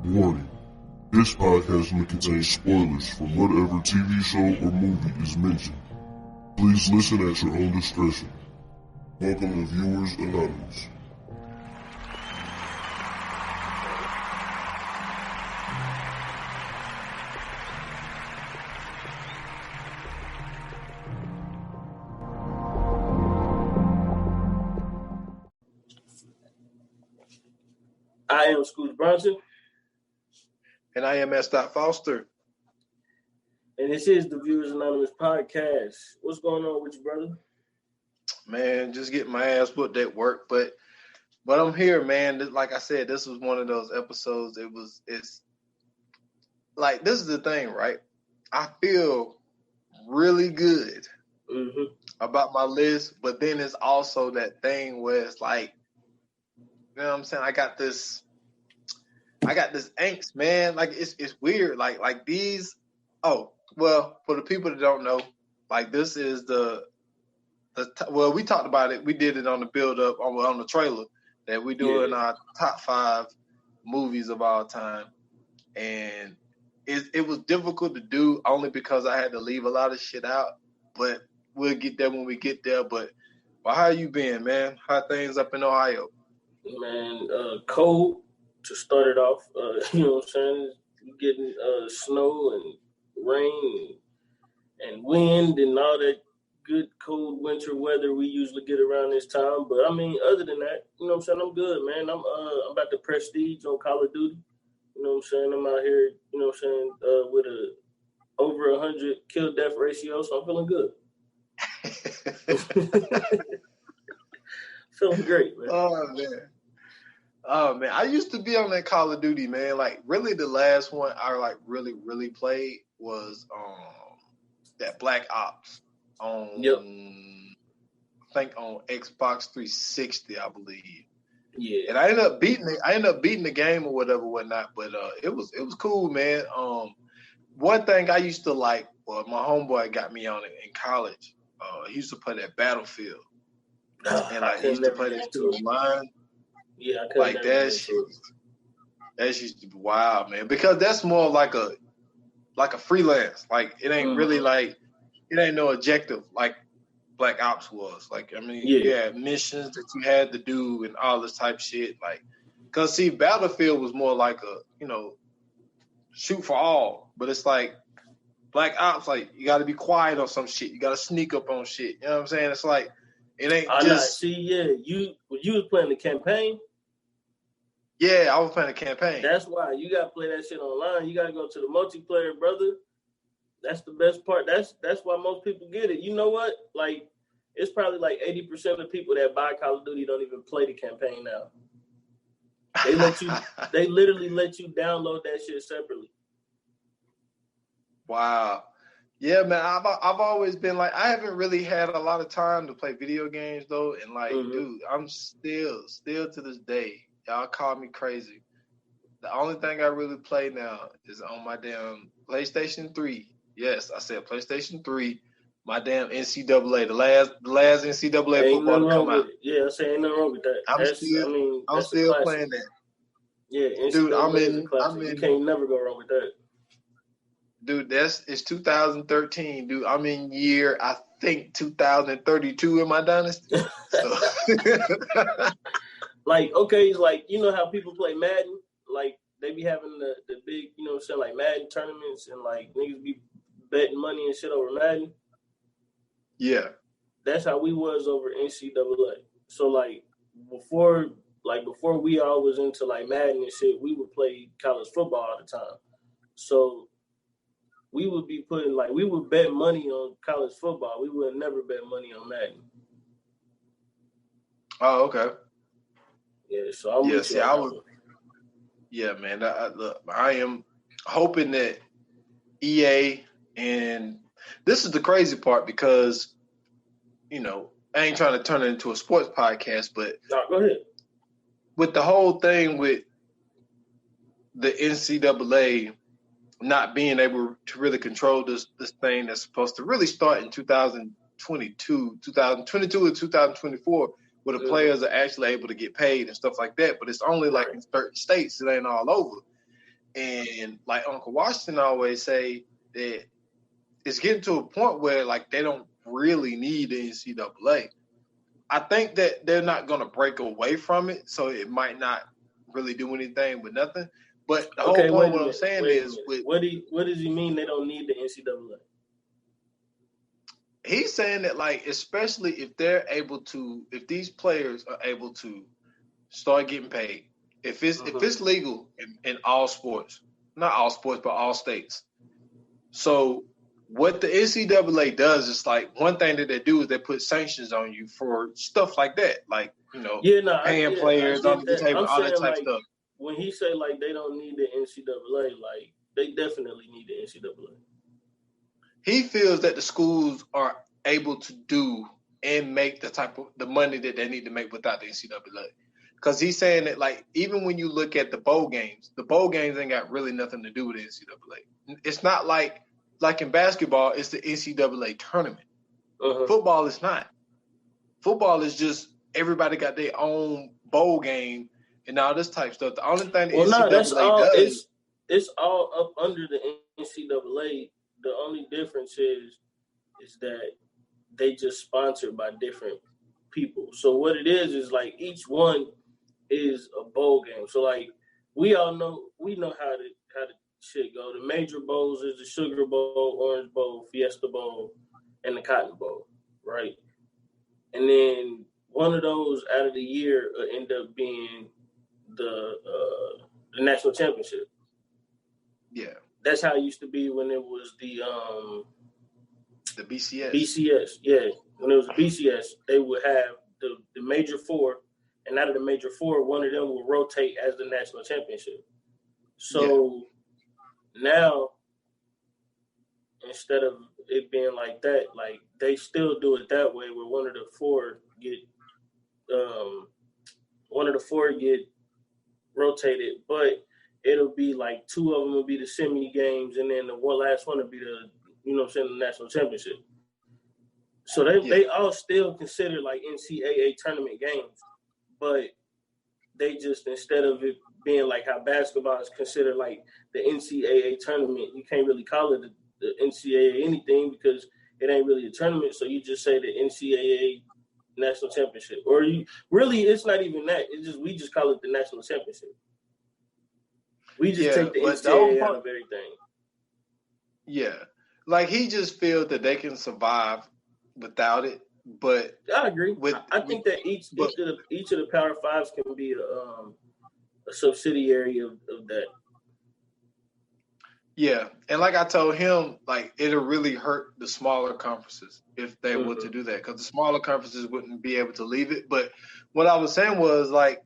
Warning. This podcast may contain spoilers from whatever TV show or movie is mentioned. Please listen at your own discretion. Welcome to Viewers Anonymous. I am Scooter Bronson. And I am S. Foster. And this is the Viewers Anonymous podcast. What's going on with you, brother? Man, just getting my ass whooped at work, but I'm here, man. Like I said, this was one of those episodes. It's like, this is the thing, right? I feel really good about my list, but then it's also that thing where it's like, you know what I'm saying? I got this angst, man. Like it's weird. Like these. Oh, well, for the people that don't know, like this is well, we talked about it. We did it on the build up on the trailer that we doing our top 5 movies of all time, and it was difficult to do only because I had to leave a lot of shit out. But we'll get there when we get there. But well, how you been, man? How things up in Ohio? Man, cold to start it off. You know what I'm saying? Getting snow and rain and wind and all that good cold winter weather we usually get around this time. But I mean, other than that, you know what I'm saying? I'm good, man. I'm about to prestige on Call of Duty. You know what I'm saying? I'm out here, you know what I'm saying, with a over 100 kill death ratio, so I'm feeling good. Feeling great, man. Oh man, I used to be on that Call of Duty, man. Like really, the last one I like really played was that Black Ops on I think on Xbox 360, I believe. Yeah. And I ended up beating the game or whatnot. But it was cool, man. One thing I used to like, well, my homeboy got me on it in college. He used to play that Battlefield, and I used to play that too online. Yeah, I like that shit. That used to be wild, man. Because that's more like a freelance. Like it ain't really like it ain't no objective like Black Ops was. Like I mean, you had missions that you had to do and all this type of shit. Like, cause see, Battlefield was more like a shoot for all. But it's like Black Ops, like you got to be quiet on some shit. You got to sneak up on shit. You know what I'm saying? It's like it ain't just. You was playing the campaign. Yeah, I was playing the campaign. That's why you gotta play that shit online. You gotta go to the multiplayer, brother. That's the best part. That's why most people get it. You know what? Like, it's probably like 80% of people that buy Call of Duty don't even play the campaign now. They literally let you download that shit separately. Wow. Yeah, man. I've always been like, I haven't really had a lot of time to play video games though, and like, dude, I'm still to this day. Y'all call me crazy. The only thing I really play now is on my damn PlayStation 3. Yes, I said PlayStation 3. My damn NCAA, the last NCAA football to come out. Yeah, I say ain't nothing wrong with that. I'm still playing that. Yeah, NCAA dude, I'm in. You can't never go wrong with that. Dude, it's 2013, dude. I'm in year, I think, 2032 in my dynasty. So. Like, okay, like, you know how people play Madden? Like, they be having the big, you know what I'm saying, like Madden tournaments and, like, niggas be betting money and shit over Madden. Yeah. That's how we was over NCAA. So, like, before we all was into, like, Madden and shit, we would play college football all the time. So, we would be we would bet money on college football. We would never bet money on Madden. Oh, okay. Yeah, so I'm with you. Yeah, man. Look, I am hoping that EA, and this is the crazy part because, I ain't trying to turn it into a sports podcast, but go ahead. With the whole thing with the NCAA not being able to really control this thing that's supposed to really start in 2022 or 2024. Where the players are actually able to get paid and stuff like that, but it's only like in certain states. It ain't all over. And like Uncle Washington always say that it's getting to a point where like they don't really need the NCAA. I think that they're not going to break away from it, so it might not really do anything with nothing. But the whole point, what I'm saying is, what does he mean they don't need the NCAA? He's saying that, like, especially if if these players are able to start getting paid, if it's legal in all sports, not all sports, but all states. So what the NCAA does is, like, one thing that they do is they put sanctions on you for stuff like that, like, paying players under the table, all that type of stuff. When he say like they don't need the NCAA, like they definitely need the NCAA. He feels that the schools are able to do and make the money that they need to make without the NCAA. Because he's saying that, like, even when you look at the bowl games ain't got really nothing to do with the NCAA. It's not like in basketball, it's the NCAA tournament. Football is not. Football is just everybody got their own bowl game and all this type of stuff. The only thing the NCAA does, it's all up under the NCAA. The only difference is that they just sponsored by different people. So what it is like each one is a bowl game. So like we know how the shit go. The major bowls is the Sugar Bowl, Orange Bowl, Fiesta Bowl, and the Cotton Bowl, right? And then one of those out of the year end up being the national championship. Yeah. That's how it used to be when it was the BCS. BCS, yeah. When it was the BCS, they would have the major four, and out of the major four, one of them will rotate as the national championship. So now, instead of it being like that, like they still do it that way, where one of the four get rotated, but it'll be like two of them will be the semi games, and then the last one will be the the national championship. So they all still consider like NCAA tournament games, but they just, instead of it being like how basketball is considered like the NCAA tournament, you can't really call it the NCAA anything because it ain't really a tournament. So you just say the NCAA national championship, or it's not even that. We just call it the national championship. We just take the NCAA out of everything. Yeah. Like, he just feels that they can survive without it, but I agree. I think that each of the Power Fives can be a subsidiary of that. Yeah, and like I told him, like, it'll really hurt the smaller conferences if they were to do that, because the smaller conferences wouldn't be able to leave it. But what I was saying was, like,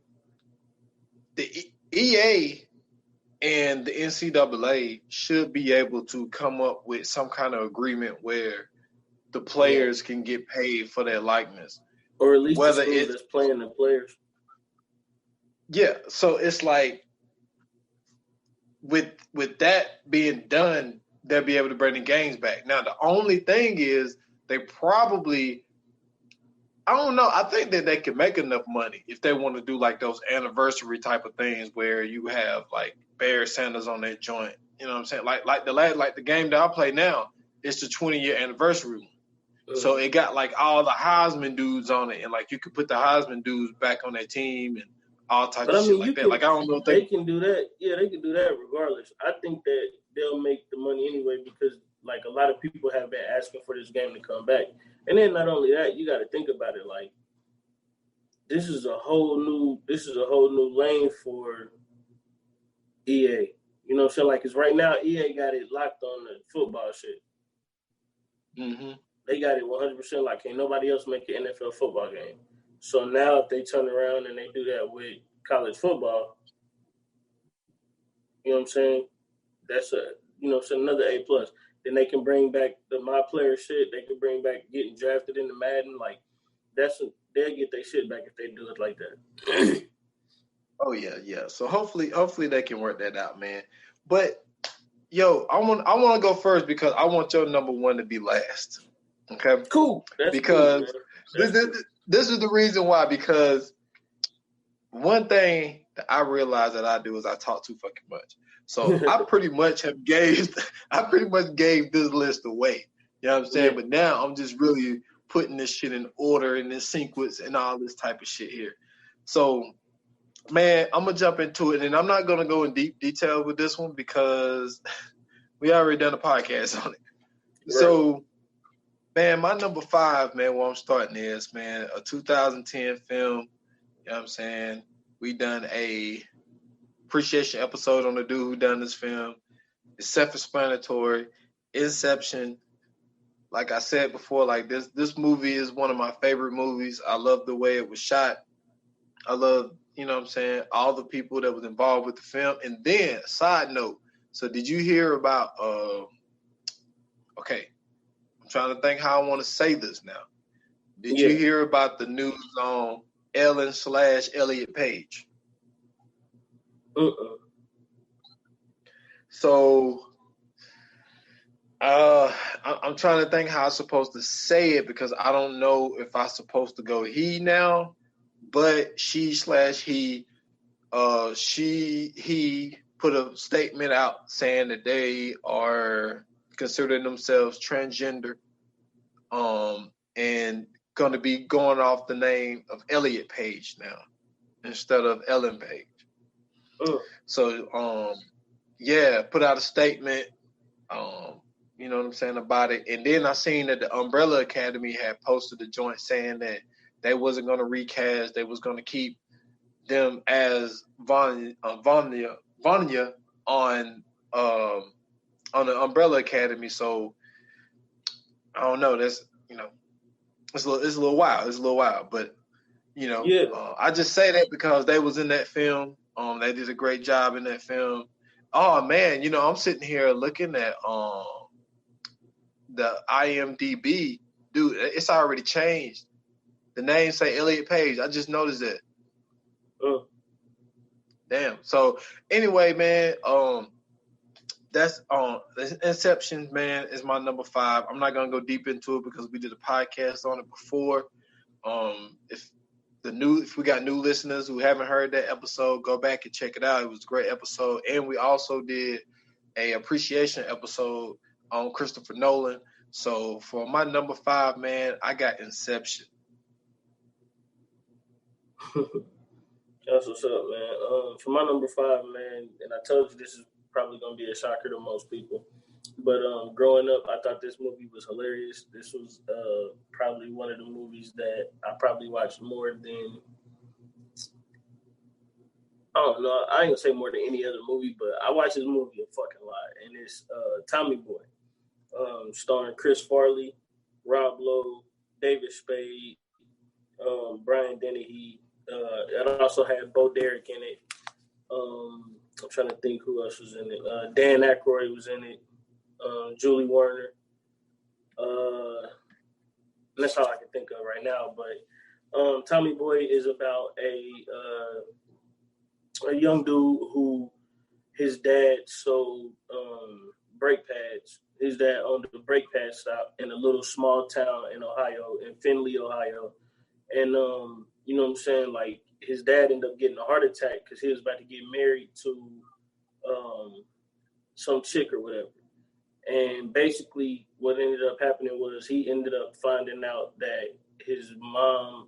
the EA and the NCAA should be able to come up with some kind of agreement where the players can get paid for their likeness. Or at least whether the that's playing the players. Yeah, so it's like with that being done, they'll be able to bring the games back. Now, the only thing is they probably – I don't know. I think that they can make enough money if they want to do like those anniversary type of things where you have like Barry Sanders on that joint. You know what I'm saying? Like the game that I play now, it's the 20-year anniversary one. So it got like all the Heisman dudes on it, and like you could put the Heisman dudes back on their team and all types of shit like that. Like, I don't know if they can do that. Yeah, they can do that regardless. I think that they'll make the money anyway because like a lot of people have been asking for this game to come back. And then not only that, you got to think about it like this is a whole new lane for EA. You know what I'm saying? Like, because right now EA got it locked on the football shit. Mm-hmm. They got it 100% like can't nobody else make an NFL football game. So now if they turn around and they do that with college football, you know what I'm saying? That's another A+. Then they can bring back the My Player shit. They can bring back getting drafted into Madden. Like, they'll get their shit back if they do it like that. Oh yeah. So hopefully they can work that out, man. But yo, I want to go first because I want your number one to be last. Okay. Cool. That's because cool, this is the reason why. Because one thing that I realize that I do is I talk too fucking much. So I pretty much gave this list away. You know what I'm saying? But now I'm just really putting this shit in order and in sequence and all this type of shit here. So, man, I'm gonna jump into it, and I'm not gonna go in deep detail with this one because we already done a podcast on it. Right. So, man, my number 5, man, where I'm starting is, man, a 2010 film. You know what I'm saying? We done a appreciation episode on the dude who done this film. It's self-explanatory. Inception. Like I said before, like this movie is one of my favorite movies. I love the way it was shot. I love, you know what I'm saying, all the people that was involved with the film. And then, side note, so did you hear about, okay, I'm trying to think how I want to say this now. Did you hear about the news on Ellen/Elliot Page? So, I'm trying to think how I'm supposed to say it because I don't know if I'm supposed to go he now, but he put a statement out saying that they are considering themselves transgender, and going to be going off the name of Elliot Page now instead of Ellen Page. So, put out a statement, you know what I'm saying, about it. And then I seen that the Umbrella Academy had posted a joint saying that they wasn't going to recast. They was going to keep them as Vanya on the Umbrella Academy. So I don't know. That's, you know, it's a little wild. It's a little wild, but you know, I just say that because they was in that film. They did a great job in that film. Oh man, you know, I'm sitting here looking at the IMDb, dude. It's already changed. The name say Elliot Page. I just noticed that. Damn. So anyway, man, that's Inception, man, is my number 5. I'm not gonna go deep into it because we did a podcast on it before. If we got new listeners who haven't heard that episode, go back and check it out. It was a great episode. And we also did a appreciation episode on Christopher Nolan. So for my number 5, man, I got Inception. That's what's up, man. For my number 5, man, and I told you this is probably gonna be a shocker to most people, but growing up, I thought this movie was hilarious. This was probably one of the movies that I probably watched more than, I don't know, I ain't gonna say more than any other movie, but I watched this movie a fucking lot, and it's Tommy Boy, starring Chris Farley, Rob Lowe, David Spade, Brian Dennehy. It also had Bo Derek in it. I'm trying to think who else was in it. Dan Aykroyd was in it. Julie Warner. That's all I can think of right now. But Tommy Boy is about a young dude who his dad sold brake pads. His dad owned a brake pad shop in a little small town in Ohio, in Findlay, Ohio. And, you know what I'm saying? Like, his dad ended up getting a heart attack because he was about to get married to some chick or whatever. And basically what ended up happening was he ended up finding out that his mother,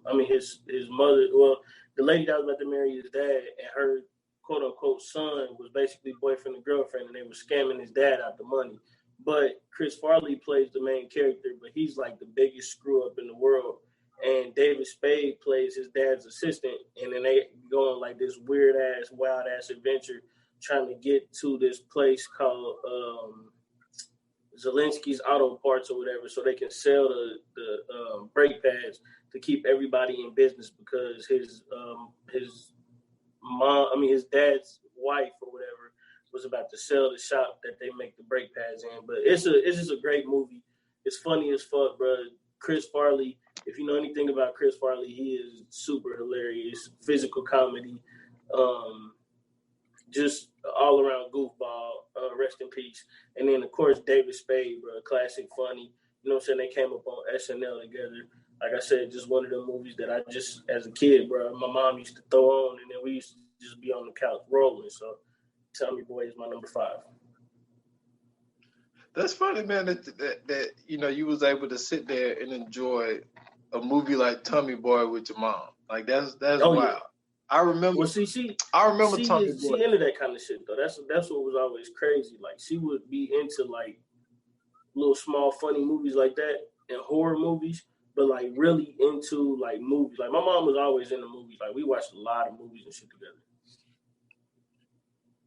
well, the lady that was about to marry his dad and her quote unquote son was basically boyfriend and girlfriend, and they were scamming his dad out the money. But Chris Farley plays the main character, but he's like the biggest screw up in the world. And David Spade plays his dad's assistant, and then they go on like this weird ass, wild ass adventure trying to get to this place called Zelensky's Auto Parts or whatever, so they can sell the brake pads to keep everybody in business because his dad's wife or whatever was about to sell the shop that they make the brake pads in. But it's just a great movie. It's funny as fuck, bro. Chris Farley, if you know anything about Chris Farley, he is super hilarious. Physical comedy, just all around goofball. Rest in peace. And then of course David Spade, bro, classic funny. You know what I'm saying? They came up on SNL together. Like I said, just one of the movies that I just, as a kid, bro, my mom used to throw on, and then we used to just be on the couch rolling. So Tommy Boy is my number 5. That's funny, man, that you was able to sit there and enjoy a movie like Tommy Boy with your mom. Like that's wild. Yeah. I remember. Well, she Tommy Boy. She into that kind of shit though. That's what was always crazy. Like she would be into like little small funny movies like that and horror movies, but like really into like movies. Like my mom was always into movies. Like we watched a lot of movies and shit together.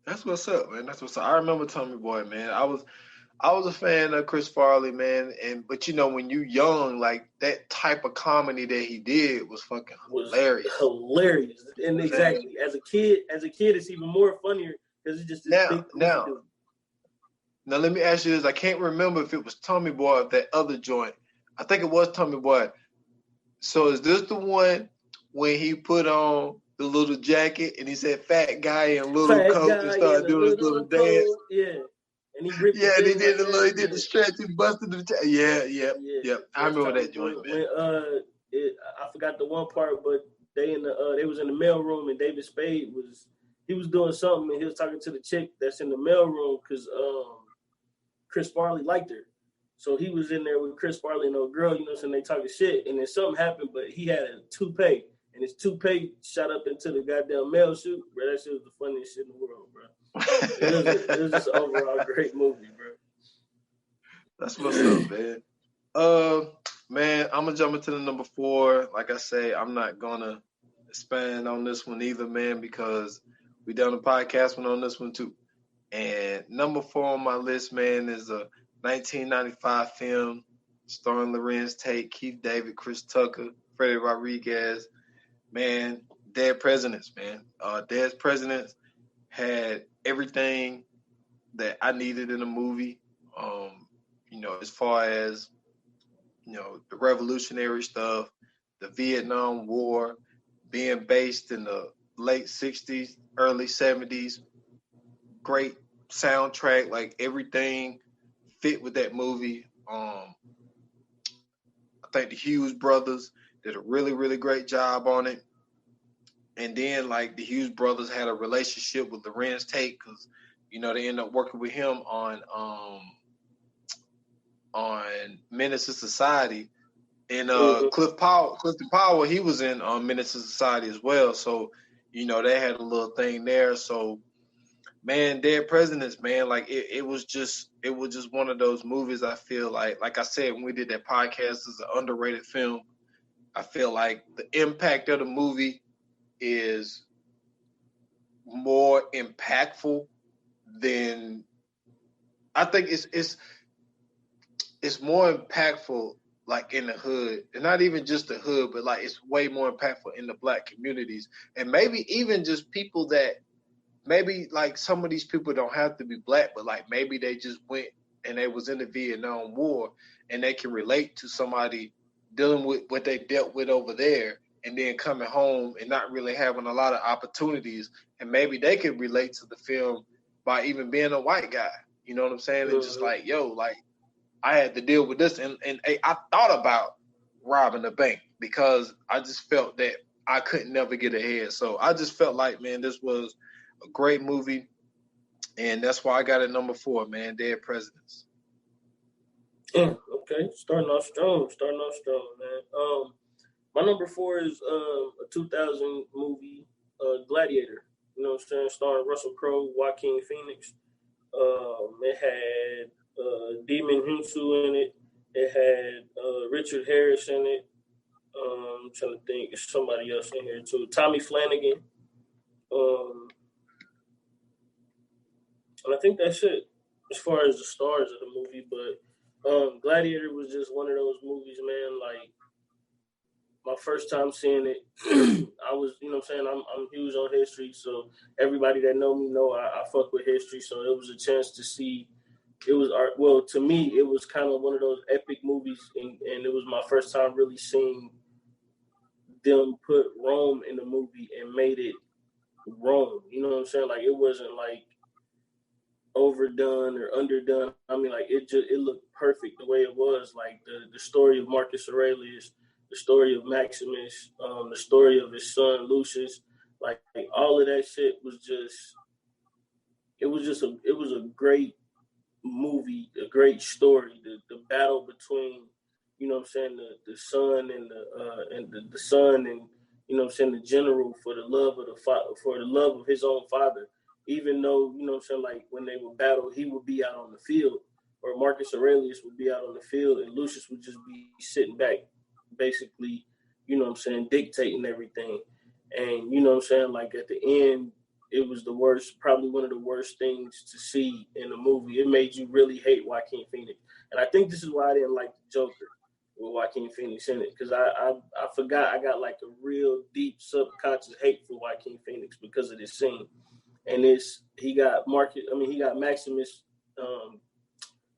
That's what's up, man. That's what's up. I remember Tommy Boy, man. I was a fan of Chris Farley, man. But when you young, like that type of comedy that he did was fucking hilarious. Hilarious. And exactly. As a kid, it's even more funnier because it's just this big Now let me ask you this. I can't remember if it was Tommy Boy or that other joint. I think it was Tommy Boy. So is this the one when he put on the little jacket and he said fat guy in little coat and started doing his little dance? Yeah. And he ripped he did the stretch, he busted the yeah. I remember that joint, man. I forgot the one part, but they was in the mail room and David Spade was doing something and he was talking to the chick that's in the mail room because Chris Farley liked her. So he was in there with Chris Farley and old girl, and they talking shit. And then something happened, but he had a toupee. And his toupee shot up into the goddamn mail chute. Bro, that shit was the funniest shit in the world, bro. It was just an overall great movie, bro. That's what's up, man. Man, I'm going to jump into the number 4. Like I say, I'm not going to expand on this one either, man, because we done a podcast one on this one, too. And number 4 on my list, man, is a 1995 film starring Larenz Tate, Keith David, Chris Tucker, Freddie Rodriguez. Man, Dead Presidents, man. Dead Presidents had everything that I needed in a movie. As far as, the revolutionary stuff, the Vietnam War, being based in the late 60s, early 70s, great soundtrack, like everything fit with that movie. I think the Hughes brothers did a really, really great job on it. And then, like, the Hughes brothers had a relationship with Larenz Tate because, they ended up working with him on Menace to Society. And Clifton Powell, he was in Menace to Society as well. So, they had a little thing there. So, man, Dead Presidents, man, like it was just one of those movies. I feel like I said when we did that podcast, it's an underrated film. I feel like the impact of the movie is more impactful than I think it's more impactful like in the hood, and not even just the hood, but like it's way more impactful in the Black communities, and maybe even just people that. Maybe like some of these people don't have to be Black, but like maybe they just went and they was in the Vietnam War and they can relate to somebody dealing with what they dealt with over there and then coming home and not really having a lot of opportunities. And maybe they could relate to the film by even being a white guy. You know what I'm saying? And just like, like I had to deal with this. And I thought about robbing a bank because I just felt that I couldn't never get ahead. So I just felt like, man, this was a great movie, and that's why I got it number 4, man. Dead Presidents. Okay, starting off strong, man. My number 4 is a 2000 movie, Gladiator. You know what I'm saying? Starring Russell Crowe, Joaquin Phoenix. It had Demon Hunsu in it. It had Richard Harris in it. I'm trying to think, there's somebody else in here too. Tommy Flanagan. And I think that's it as far as the stars of the movie. But Gladiator was just one of those movies, man. Like my first time seeing it, I was, I'm huge on history. So everybody that know me know I fuck with history. So it was a chance to see. It was art. Well, to me, it was kind of one of those epic movies, and it was my first time really seeing them put Rome in the movie and made it Rome. You know what I'm saying? Like it wasn't like overdone or underdone. I mean, like it looked perfect the way it was. Like the story of Marcus Aurelius, the story of Maximus, the story of his son Lucius, Like all of that shit was just. It was a great movie, a great story. The battle between, you know what I'm saying, the son and the son, and you know what I'm saying, the general for the love of for the love of his own father. Even though, you know what I'm saying, like when they would battle, he would be out on the field, or Marcus Aurelius would be out on the field, and Lucius would just be sitting back, basically, you know what I'm saying, dictating everything. And you know what I'm saying, like at the end, it was the worst, probably one of the worst things to see in a movie. It made you really hate Joaquin Phoenix. And I think this is why I didn't like the Joker with Joaquin Phoenix in it, because I forgot I got like a real deep subconscious hate for Joaquin Phoenix because of this scene. And he got Maximus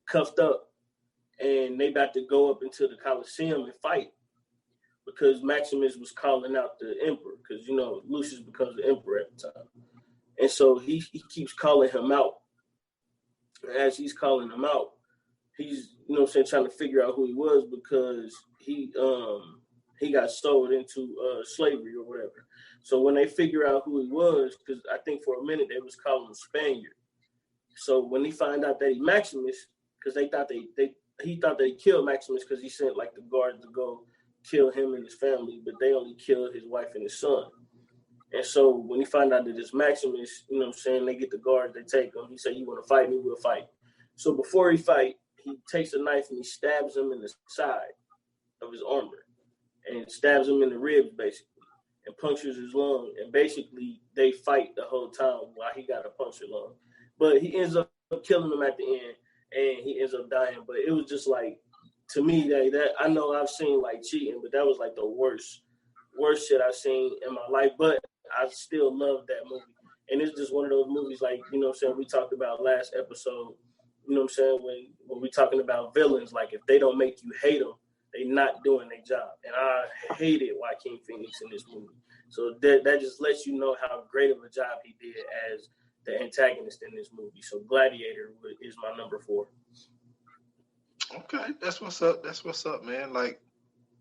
cuffed up, and they about to go up into the Coliseum and fight because Maximus was calling out the Emperor, because, you know, Lucius becomes the Emperor at the time. And so he keeps calling him out. And as he's calling him out, he's, you know what I'm saying, trying to figure out who he was, because he got sold into slavery or whatever. So when they figure out who he was, because I think for a minute they was calling him Spaniard. So when he find out that he Maximus, because he thought they killed Maximus because he sent like the guards to go kill him and his family, but they only killed his wife and his son. And so when he find out that it's Maximus, you know what I'm saying, they get the guards, they take him. He said, "You want to fight me? We'll fight." So before he fight, he takes a knife and he stabs him in the side of his armor, and stabs him in the ribs, basically, and punctures his lung. And basically, they fight the whole time while he got a punctured lung. But he ends up killing him at the end, and he ends up dying. But it was just like, to me, that I know I've seen like cheating, but that was like the worst shit I've seen in my life. But I still love that movie. And it's just one of those movies, like, you know what I'm saying, we talked about last episode, you know what I'm saying, when we talking about villains, like if they don't make you hate them, they not doing their job. And I hated Joaquin Phoenix in this movie. So that just lets you know how great of a job he did as the antagonist in this movie. So Gladiator is my number 4. Okay, that's what's up. That's what's up, man. Like,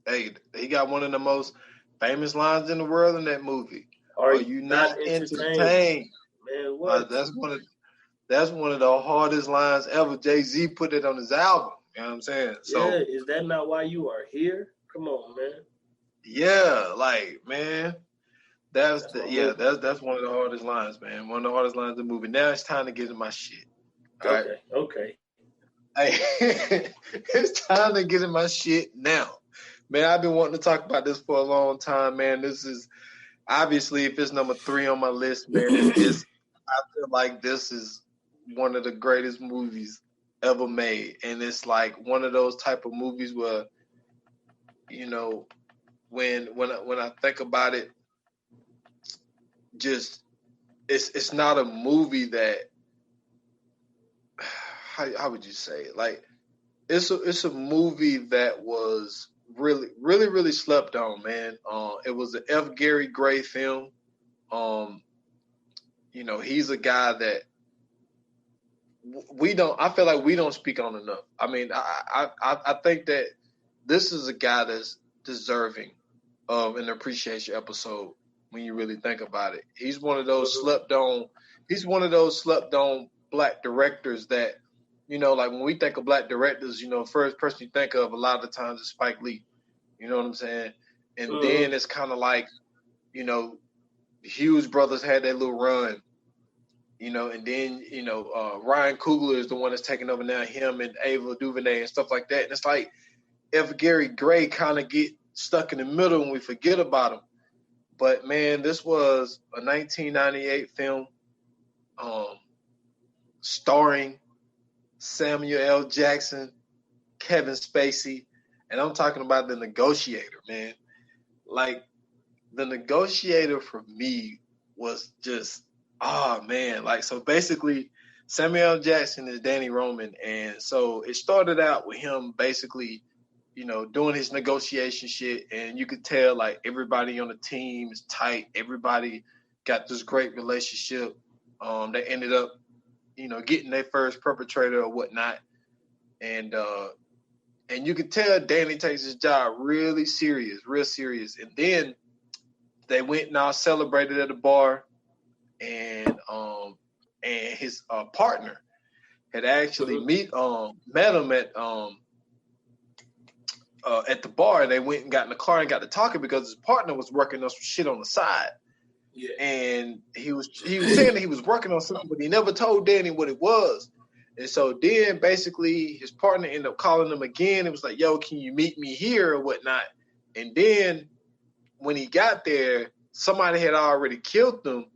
hey, he got one of the most famous lines in the world in that movie. Are you not entertained? Man, what? That's one of the hardest lines ever. Jay-Z put it on his album. You know what I'm saying? So, yeah, is that not why you are here? Come on, man. Yeah, like, man, that's one of the hardest lines, man. One of the hardest lines of the movie. Now it's time to get into my shit. Okay. Hey, it's time to get in my shit now. Man, I've been wanting to talk about this for a long time, man. This is obviously, if it's number 3 on my list, man, I feel like this is one of the greatest movies ever made. And it's like one of those type of movies where, you know, when I think about it, just it's not a movie that, how would you say it? Like, it's a movie that was really, really, really slept on, man. It was an F. Gary Gray film. You know, he's a guy that I feel like we don't speak on enough. I mean, I think that this is a guy that's deserving of an appreciation episode when you really think about it. He's one of those slept on black directors that, you know, like when we think of black directors, you know, first person you think of a lot of the times is Spike Lee. You know what I'm saying? And then it's kind of like, you know, the Hughes brothers had that little run, you know, and then, you know, Ryan Coogler is the one that's taking over now, him and Ava DuVernay and stuff like that. And it's like F. Gary Gray kind of get stuck in the middle and we forget about him. But, man, this was a 1998 film starring Samuel L. Jackson, Kevin Spacey, and I'm talking about The Negotiator, man. Like, The Negotiator for me was just, man. Like, so basically, Samuel L. Jackson is Danny Roman, and so it started out with him basically, you know, doing his negotiation shit, and you could tell, like, everybody on the team is tight. Everybody got this great relationship. They ended up, you know, getting their first perpetrator or whatnot. And you could tell Danny takes his job real serious. And then they went and all celebrated at the bar, and his partner had actually met him at the bar, and they went and got in the car and got to talking because his partner was working on some shit on the side. Yeah. And he was saying that he was working on something, but he never told Danny what it was. And so then basically his partner ended up calling him again. It was like, yo, can you meet me here or whatnot? And then when he got there, somebody had already killed him.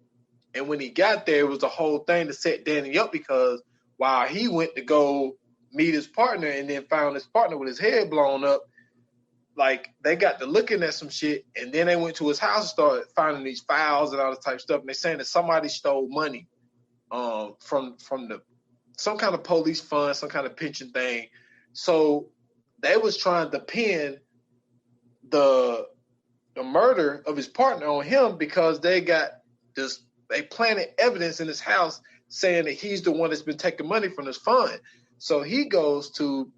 And when he got there, it was a whole thing to set Danny up, because while he went to go meet his partner and then found his partner with his head blown up, like, they got to looking at some shit, and then they went to his house and started finding these files and all this type of stuff. And they're saying that somebody stole money from some kind of police fund, some kind of pension thing. So they was trying to pin the murder of his partner on him, because they planted evidence in his house saying that he's the one that's been taking money from this fund. So he goes to,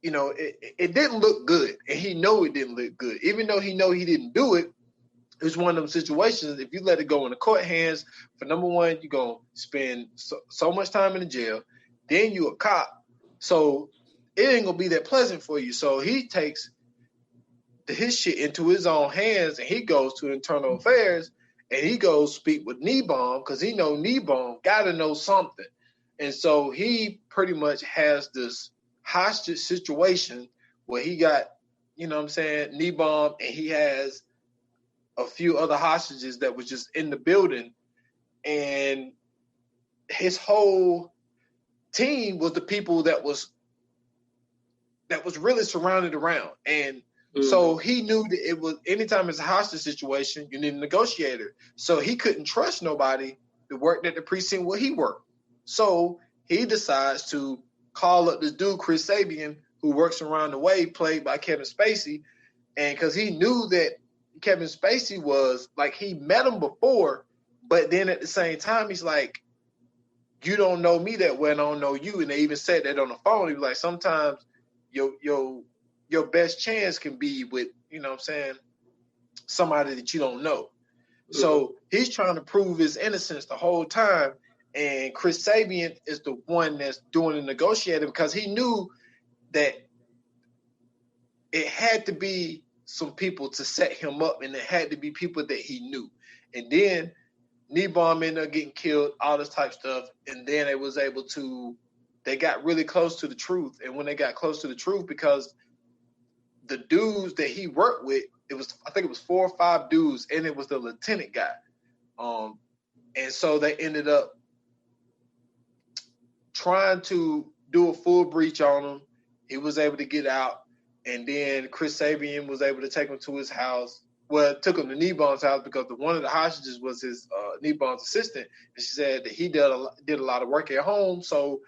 it didn't look good, and he know it didn't look good. Even though he know he didn't do it, it was one of them situations, if you let it go in the court hands, for number one, you're going to spend so much time in the jail, then you a cop, so it ain't going to be that pleasant for you. So he takes his shit into his own hands, and he goes to Internal Affairs, and he goes speak with Kneebomb, because he know Kneebomb got to know something. And so he pretty much has this hostage situation where he got, Kneebomb, and he has a few other hostages that was just in the building, and his whole team was the people that was really surrounded around. And so he knew that it was, anytime it's a hostage situation, you need a negotiator. So he couldn't trust nobody that worked at the precinct where he worked. So he decides to call up this dude, Chris Sabian, who works around the way, played by Kevin Spacey. And because he knew that Kevin Spacey was, like, he met him before, but then at the same time, he's like, you don't know me that well, and I don't know you. And they even said that on the phone. He was like, sometimes your best chance can be with, somebody that you don't know. Mm-hmm. So he's trying to prove his innocence the whole time. And Chris Sabian is the one that's doing the negotiating, because he knew that it had to be some people to set him up, and it had to be people that he knew. And then Kneebomb ended up getting killed, all this type stuff. And then they got really close to the truth. And when they got close to the truth, because the dudes that he worked with, I think it was 4 or 5 dudes, and it was the lieutenant guy. And so they ended up trying to do a full breach on him. He was able to get out, and then Chris Sabian was able to take him to his house. Well, took him to Kneebomb's house, because one of the hostages was his Kneebomb's assistant, and she said that he did a lot of work at home, so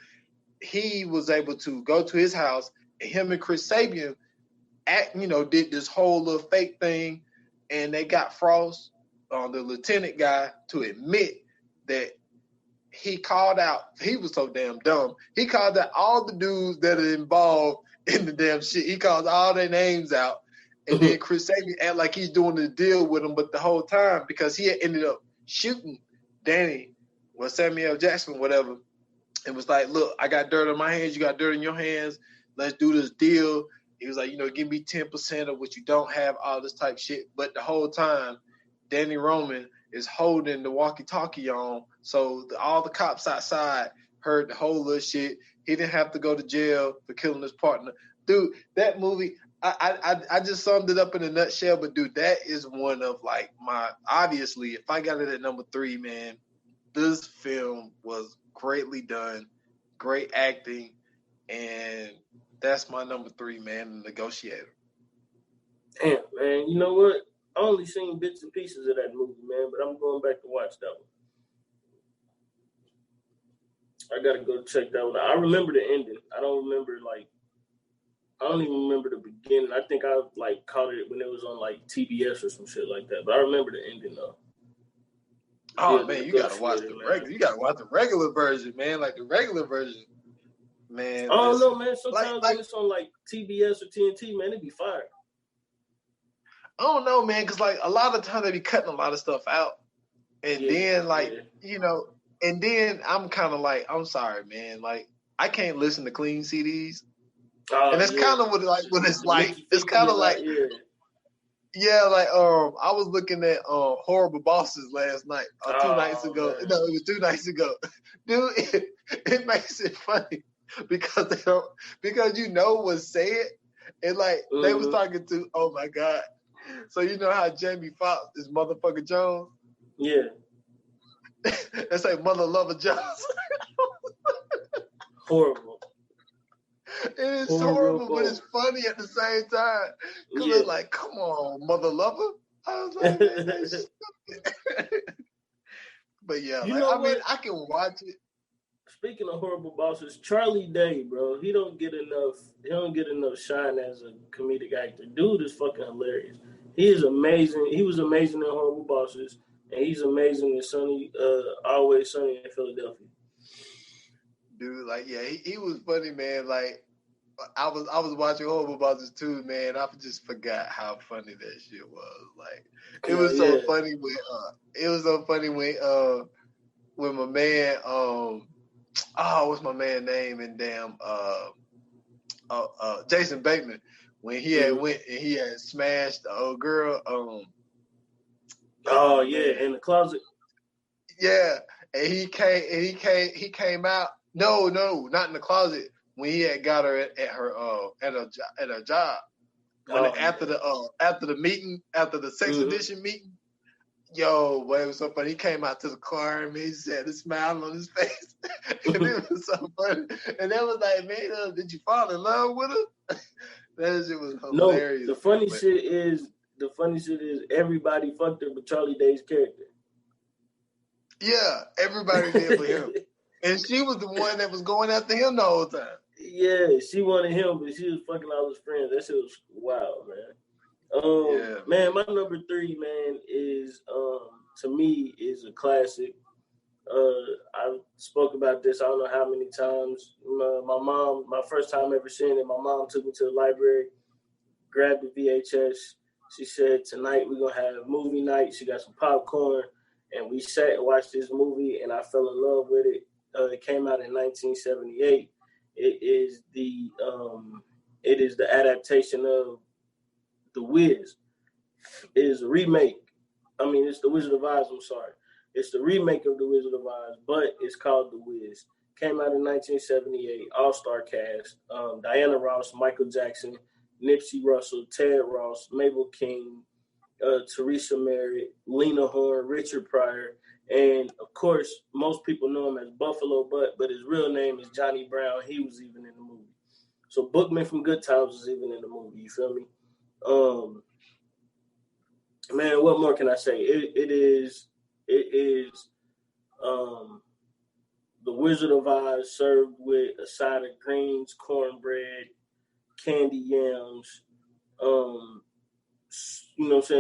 he was able to go to his house, and him and Chris Sabian did this whole little fake thing, and they got Frost, the lieutenant guy, to admit that he called out, he was so damn dumb, he called out all the dudes that are involved in the damn shit. He called all their names out. And then Chris Sabian act like he's doing the deal with him, but the whole time, because he had ended up shooting Samuel Jackson, whatever, and was like, look, I got dirt on my hands, you got dirt in your hands, let's do this deal. He was like, give me 10% of what you don't have, all this type shit. But the whole time, Danny Roman is holding the walkie-talkie on, so all the cops outside heard the whole little shit. He didn't have to go to jail for killing his partner. Dude, that movie, I just summed it up in a nutshell, but dude, that is one of, like, obviously, if I got it at number 3, man, this film was greatly done, great acting, and that's my number 3, man, The Negotiator. Damn, man, you know what? I only seen bits and pieces of that movie, man, but I'm going back to watch that one. I gotta go check that one out. I remember the ending. I don't even remember the beginning. I think I caught it when it was on TBS or some shit like that. But I remember the ending though. Oh man, you gotta watch the regular. You gotta watch the regular version, man. Like the regular version, man. I don't know, man. Sometimes when it's on TBS or TNT, man, it'd be fire. I don't know, man, because like a lot of times they be cutting a lot of stuff out, and then and then I'm kind of like, I'm sorry, man, like I can't listen to clean CDs, and it's kind of what it's like. It's kind of like, like I was looking at Horrible Bosses last night, 2 nights ago. Man. No, it was 2 nights ago, dude. It makes it funny because you know what's said, and like they was talking to, oh my god. So you know how Jamie Foxx is motherfucker Jones? Yeah. It's like Mother Lover Jones. Horrible. It is horrible, but it's funny at the same time. Because it's like, come on, Mother Lover. I was like, man, that's stupid. But yeah, I mean, I can watch it. Speaking of horrible bosses, Charlie Day, bro, he don't get enough shine as a comedic actor. Dude is fucking hilarious. He is amazing. He was amazing in Horrible Bosses, and he's amazing in Always Sunny in Philadelphia. Dude, like, yeah, he was funny, man. Like, I was watching Horrible Bosses too, man. I just forgot how funny that shit was. Like, it was so funny when my man what's my man name in damn Jason Bateman, when he had went and he had smashed the old girl in the closet. Yeah, and he came out. No, not in the closet. When he had got her at her job. After the meeting, after the sex edition meeting. Yo, boy, it was so funny. He came out to the car and he had a smile on his face. And it was so funny. And that was like, man, did you fall in love with her? That shit was hilarious. No, the funny shit is everybody fucked her but Charlie Day's character. Yeah, everybody did for him. And she was the one that was going after him the whole time. Yeah, she wanted him, but she was fucking all his friends. That shit was wild, man. Man, my number 3, man, is to me is a classic. I spoke about this I don't know how many times. My mom, my first time ever seeing it, my mom took me to the library, grabbed the VHS. She said, tonight we're gonna have movie night. She got some popcorn, and we sat and watched this movie, and I fell in love with it. It came out in 1978. It is the adaptation of The Wiz. It is a remake. I mean, it's The Wizard of Oz, I'm sorry. It's the remake of The Wizard of Oz, but it's called The Wiz. Came out in 1978, all-star cast. Diana Ross, Michael Jackson, Nipsey Russell, Ted Ross, Mabel King, Teresa Merritt, Lena Horne, Richard Pryor, and of course, most people know him as Buffalo Butt, but his real name is Johnny Brown. He was even in the movie. So Bookman from Good Times was even in the movie. You feel me? Man, what more can I say? It is The Wizard of Oz served with a side of greens, cornbread, candy yams,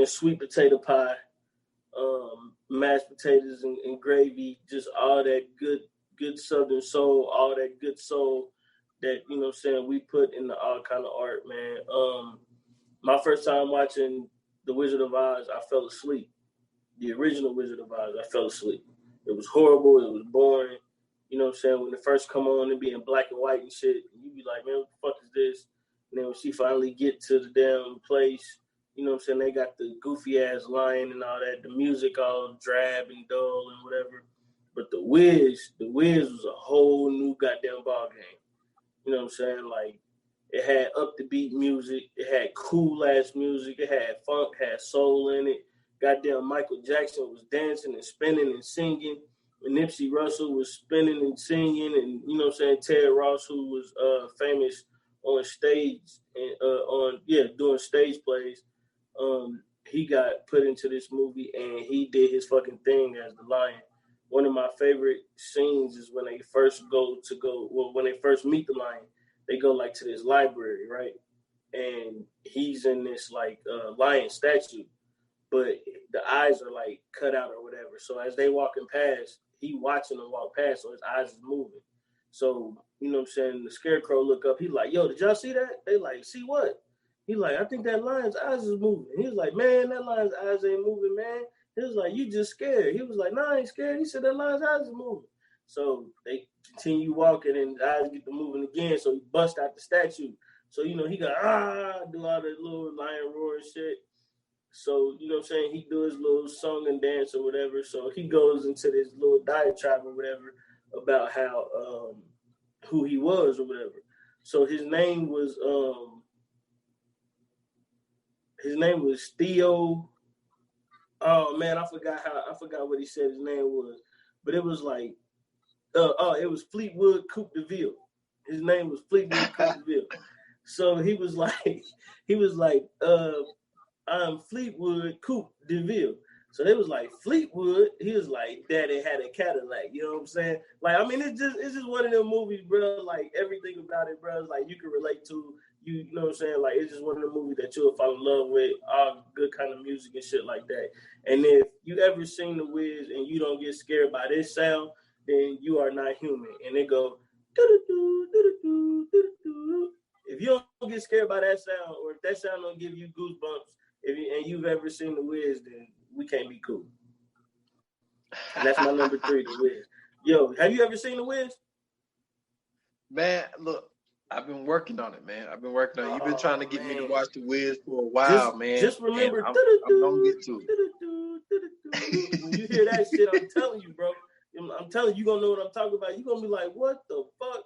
sweet potato pie, mashed potatoes and gravy, just all that good Southern soul, all that good soul that, we put in the all kind of art, man. My first time watching The Wizard of Oz, I fell asleep. The original Wizard of Oz, I fell asleep. It was horrible. It was boring. When it first come on and be in black and white and shit, and you be like, man, what the fuck is this? And then when she finally get to the damn place, they got the goofy ass lion and all that, the music all drab and dull and whatever. But the Wiz was a whole new goddamn ball game. You know what I'm saying? Like, it had up the beat music, it had cool ass music, it had funk, had soul in it. Goddamn, Michael Jackson was dancing and spinning and singing. And Nipsey Russell was spinning and singing, and Ted Ross, who was famous on stage and doing stage plays. He got put into this movie and he did his fucking thing as the lion. One of my favorite scenes is when they first when they first meet the lion, they go like to this library, right? And he's in this like lion statue, but the eyes are like cut out or whatever. So as they walking past, he watching them walk past, so his eyes is moving. So, the Scarecrow look up, he's like, yo, did y'all see that? They like, see what? He's like, I think that lion's eyes is moving. He was like, man, that lion's eyes ain't moving, man. He was like, you just scared. He was like, nah, I ain't scared. He said that lion's eyes is moving. So they continue walking and the eyes get to moving again. So he bust out the statue. So, you know, he got, do all that little lion roar and shit. So, you know what I'm saying? He do his little song and dance or whatever. So he goes into this little diatribe or whatever about how, who he was or whatever. So his name was Theo. Oh man, I forgot what he said his name was. But it was like, it was Fleetwood Coupe de Ville. His name was Fleetwood Coupe de Ville. So he was like, I'm Fleetwood Coupe de Ville. So they was like, Fleetwood. He was like, Daddy had a Cadillac. You know what I'm saying? Like, I mean, it's just one of them movies, bro. Like everything about it, bro. Like you can relate to. You know what I'm saying? Like it's just one of the movies that you'll fall in love with. All good kind of music and shit like that. And if you ever seen The Wiz and you don't get scared by this sound, then you are not human. And they go, doo-doo-doo, doo-doo-doo, doo-doo-doo. If you don't get scared by that sound, or if that sound don't give you goosebumps, and you've ever seen The Wiz, then we can't be cool. And that's my number 3, The Wiz. Yo, have you ever seen The Wiz? Man, look, I've been working on it, man. You've been trying to get me to watch The Wiz for a while, man. Just remember, I'm gonna get to it. When you hear that shit, I'm telling you, bro. I'm telling you, you're gonna know what I'm talking about. You're gonna be like, what the fuck?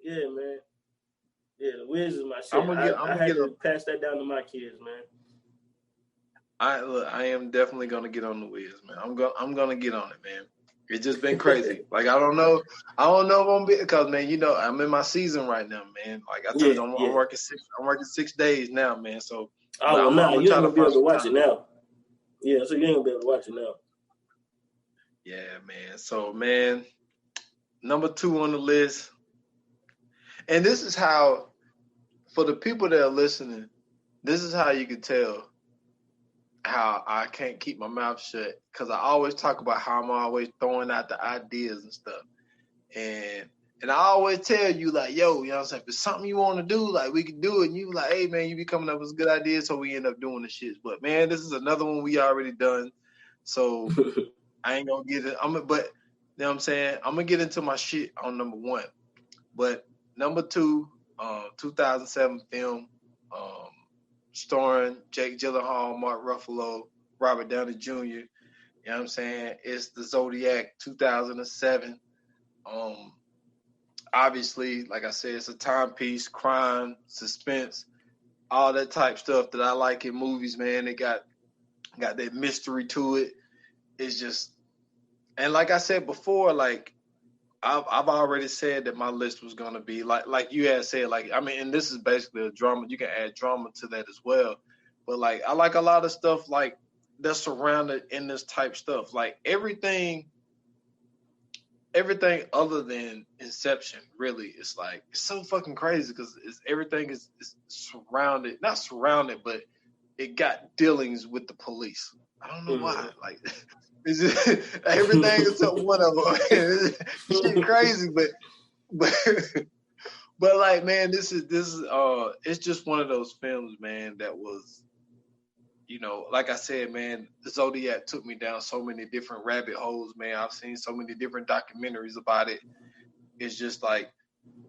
Yeah, man. Yeah, The Wiz is my shit. I had to pass that down to my kids, man. I am definitely gonna get on The Wiz, man. I'm gonna get on it, man. It's just been crazy. Like I don't know if I'm gonna be, because man, you know, I'm in my season right now, man. Like I told you, I'm working 6 days now, man. So you're not gonna be able to watch it now. Yeah, so you ain't gonna be able to watch it now. Yeah, man. So man, number 2 on the list. And this is how, for the people that are listening, this is how you can tell how I can't keep my mouth shut, because I always talk about how I'm always throwing out the ideas and stuff. And I always tell you, like, yo, you know what I'm saying? If it's something you want to do, like, we can do it. And you like, hey, man, you be coming up with good ideas, so we end up doing the shit. But, man, this is another one we already done. So I ain't going to get it. But, you know what I'm saying? I'm going to get into my shit on number 1. But number 2, 2007 film, starring Jake Gyllenhaal, Mark Ruffalo, Robert Downey Jr. You know what I'm saying? It's the Zodiac 2007. Obviously, like I said, it's a timepiece, crime, suspense, all that type stuff that I like in movies, man. It got that mystery to it. It's just, and like I said before, like I've already said that my list was gonna be like you had said, like, I mean, and this is basically a drama. You can add drama to that as well. But like I like a lot of stuff like that's surrounded in this type stuff. Like everything other than Inception, really, it's like it's so fucking crazy because everything is surrounded, not surrounded, but it got dealings with the police. I don't know why. Like it's just, everything except one of them. Shit crazy, but like, man, this is it's just one of those films, man, that was, you know, like I said, man, the Zodiac took me down so many different rabbit holes, man. I've seen so many different documentaries about it. It's just like,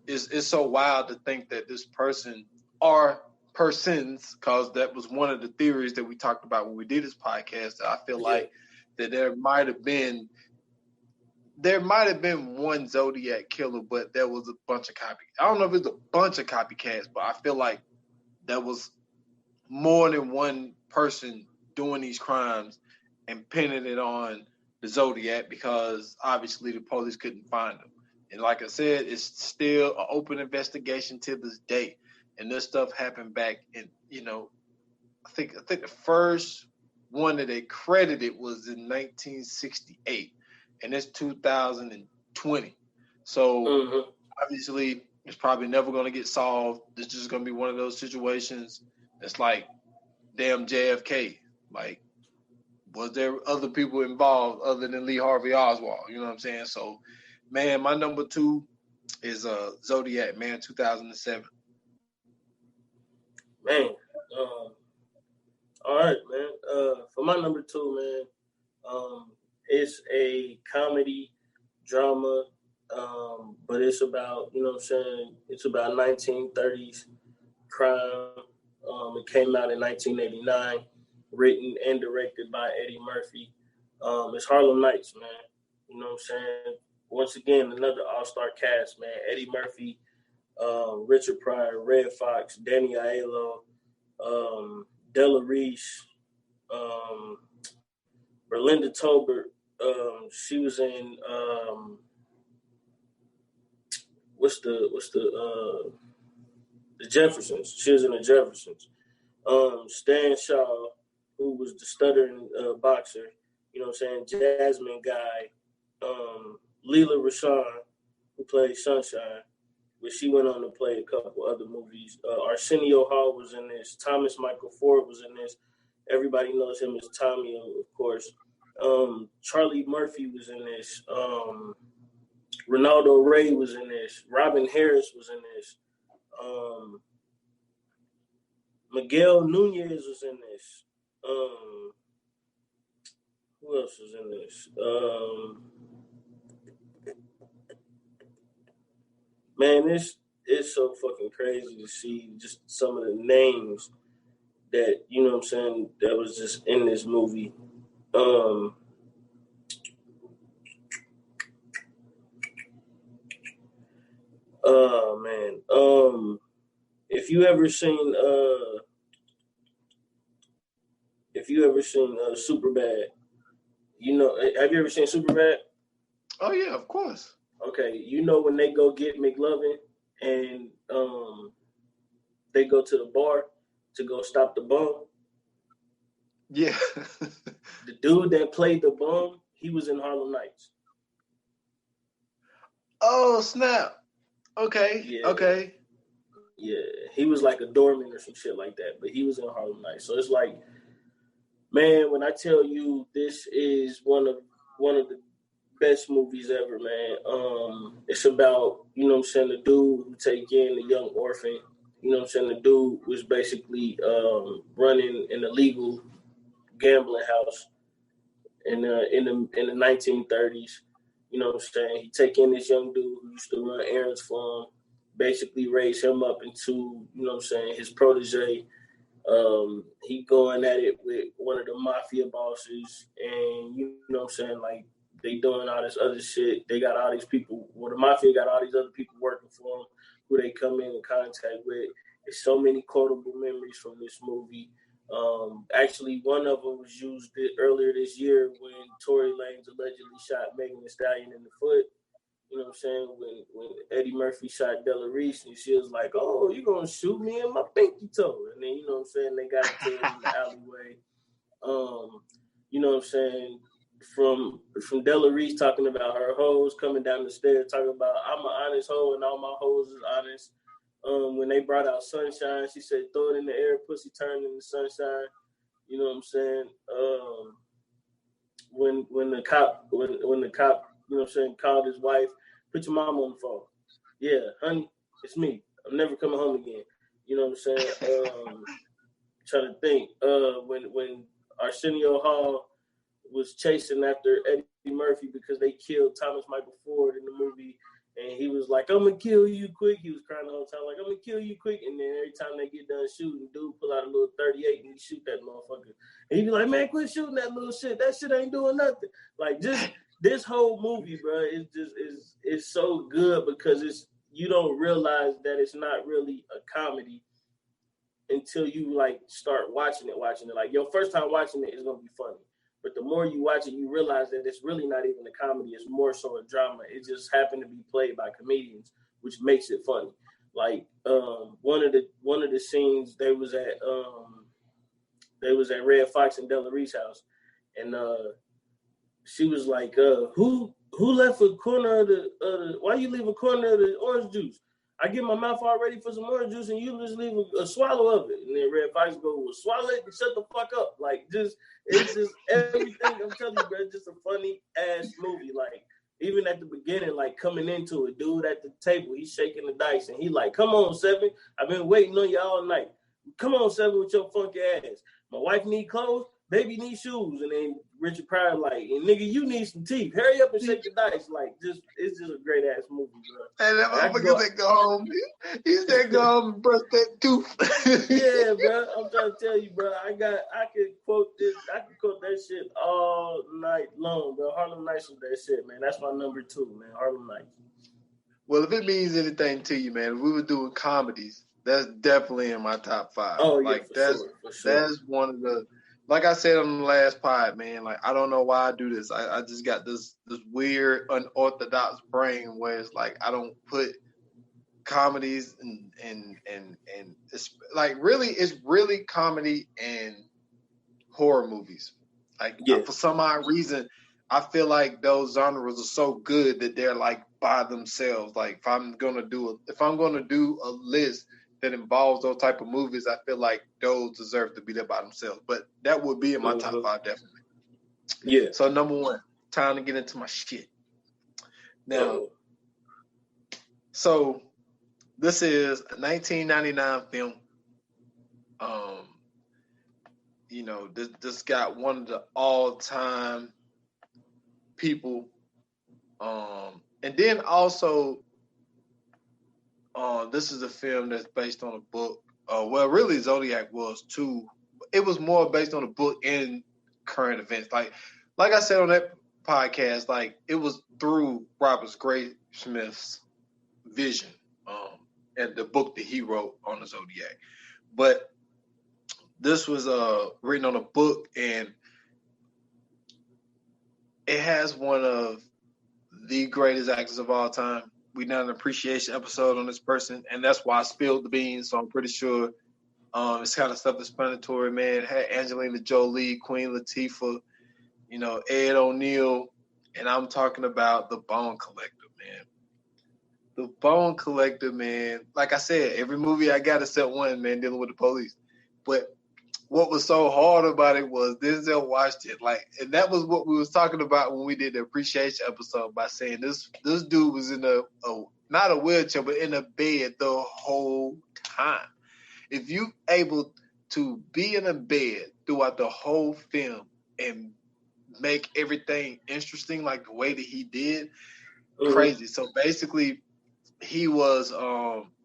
it's so wild to think that this person or persons, because that was one of the theories that we talked about when we did this podcast, that I feel like that there might have been one Zodiac killer, but there was a bunch of copycats. I don't know if it's a bunch of copycats, but I feel like there was more than one person doing these crimes and pinning it on the Zodiac, because obviously the police couldn't find him. And like I said, it's still an open investigation to this day. And this stuff happened back in, you know, I think the first one that they credited was in 1968, and it's 2020. So obviously it's probably never going to get solved. This is just going to be one of those situations that's like, damn JFK. Like, was there other people involved other than Lee Harvey Oswald? You know what I'm saying? So, man, my number 2 is Zodiac, man, 2007. Man, All right, man. For my number 2, man, it's a comedy drama, but it's about, you know what I'm saying, it's about 1930s crime. It came out in 1989, written and directed by Eddie Murphy. It's Harlem Nights, man. You know what I'm saying? Once again, another all-star cast, man. Eddie Murphy, Richard Pryor, Red Fox, Danny Aiello, Della Reese, Berlinda Tolbert. She was in the Jeffersons. She was in the Jeffersons. Stan Shaw, who was the stuttering boxer. You know what I'm saying? Jasmine Guy. Leela Rashawn, who played Sunshine, but she went on to play a couple other movies. Arsenio Hall was in this. Thomas Michael Ford was in this. Everybody knows him as Tommy, of course. Charlie Murphy was in this. Ronaldo Ray was in this. Robin Harris was in this. Miguel Nunez was in this. Who else was in this? Man, it's so fucking crazy to see just some of the names that, you know what I'm saying, that was just in this movie. Man. If you ever seen Superbad, you know, have you ever seen Superbad? Oh yeah, of course. Okay, you know when they go get McLovin and they go to the bar to go stop the bum? Yeah. The dude that played the bum, he was in Harlem Nights. Oh, snap. Okay. Yeah. Okay. Yeah, he was like a doorman or some shit like that, but he was in Harlem Nights. So it's like, man, when I tell you this is one of the best movies ever, man. It's about, you know what I'm saying, the dude who take in the young orphan. You know what I'm saying? The dude was basically running an illegal gambling house in the 1930s. You know what I'm saying? He take in this young dude who used to run errands for him, basically raise him up into, you know what I'm saying, his protege. He going at it with one of the mafia bosses, and you know what I'm saying, like, they doing all this other shit. They got all these people. Well, the mafia got all these other people working for them who they come in contact with. There's so many quotable memories from this movie. Actually, one of them was used earlier this year when Tory Lanez allegedly shot Megan Thee Stallion in the foot. You know what I'm saying? When Eddie Murphy shot Della Reese, and she was like, "Oh, you gonna shoot me in my pinky toe?" And then, you know what I'm saying, they got into it in the alleyway. You know what I'm saying? From Della Reese talking about her hoes coming down the stairs, talking about, I'm an honest hoe and all my hoes is honest. When they brought out Sunshine, she said, "Throw it in the air, pussy turned into sunshine." You know what I'm saying? When the cop, you know what I'm saying, called his wife, "Put your mom on the phone." "Yeah, honey, it's me. I'm never coming home again." You know what I'm saying? Trying to think. When Arsenio Hall was chasing after Eddie Murphy because they killed Thomas Michael Ford in the movie, and he was like, "I'm gonna kill you quick." He was crying the whole time, like, "I'm gonna kill you quick." And then every time they get done shooting, dude pull out a little 38 and he shoot that motherfucker. And he be like, "Man, quit shooting that little shit. That shit ain't doing nothing." Like, just this whole movie, bro, is so good because you don't realize that it's not really a comedy until you like start watching it. Like, your first time watching it is gonna be funny. But the more you watch it, you realize that it's really not even a comedy. It's more so a drama. It just happened to be played by comedians, which makes it funny. Like, one of the scenes, they was at Red Fox and Della Reese house, and she was like, "Who left a corner of the? Why you leave a corner of the orange juice? I get my mouth all ready for some orange juice, and you just leave a swallow of it." And then Red Fox go, "Well, swallow it and shut the fuck up." Like, it's just everything. I'm telling you, bro, it's just a funny ass movie. Like, even at the beginning, like, coming into it, dude at the table, he's shaking the dice, and he like, "Come on, Seven, I've been waiting on you all night." Come on, Seven, with your funky ass. My wife need clothes, baby need shoes. And then Richard Pryor like, and nigga, you need some teeth. Hurry up and shake the dice. Like, it's just a great ass movie, bro. And that motherfucker said go home. He said go home and brush that tooth. Yeah, bro. I'm trying to tell you, bro. I could quote that shit all night long, bro. Harlem Nights was that shit, man. That's my number 2, man. Harlem Nights. Well, if it means anything to you, man, if we were doing comedies, that's definitely in my top 5. Oh, yeah, like for sure. That's one of the, like I said on the last pod, man, like I don't know why I do this. I just got this weird unorthodox brain where it's like I don't put comedies and it's like it's really comedy and horror movies. Like for some odd reason, I feel like those genres are so good that they're like by themselves. Like if I'm gonna do a list that involves those type of movies, I feel like those deserve to be there by themselves. But that would be in my top 5 definitely. Yeah. So number 1, time to get into my shit. Now, so this is a 1999 film. This got one of the all-time people. And then also, this is a film that's based on a book. Well, really, Zodiac was too. It was more based on a book and current events. Like I said on that podcast, like it was through Robert Graysmith's vision, and the book that he wrote on the Zodiac. But this was written on a book, and it has one of the greatest actors of all time. We done an appreciation episode on this person, and that's why I spilled the beans. So I'm pretty sure it's kind of self-explanatory, man. It had Angelina Jolie, Queen Latifah, Ed O'Neill, and I'm talking about The Bone Collector, man. The Bone Collector, man. Like I said, every movie I got except one, man, dealing with the police. But what was so hard about it was Denzel Washington, and that was what we was talking about when we did the appreciation episode by saying this dude was in not a wheelchair, but in a bed the whole time. If you able to be in a bed throughout the whole film and make everything interesting like the way that he did, crazy. So basically, he was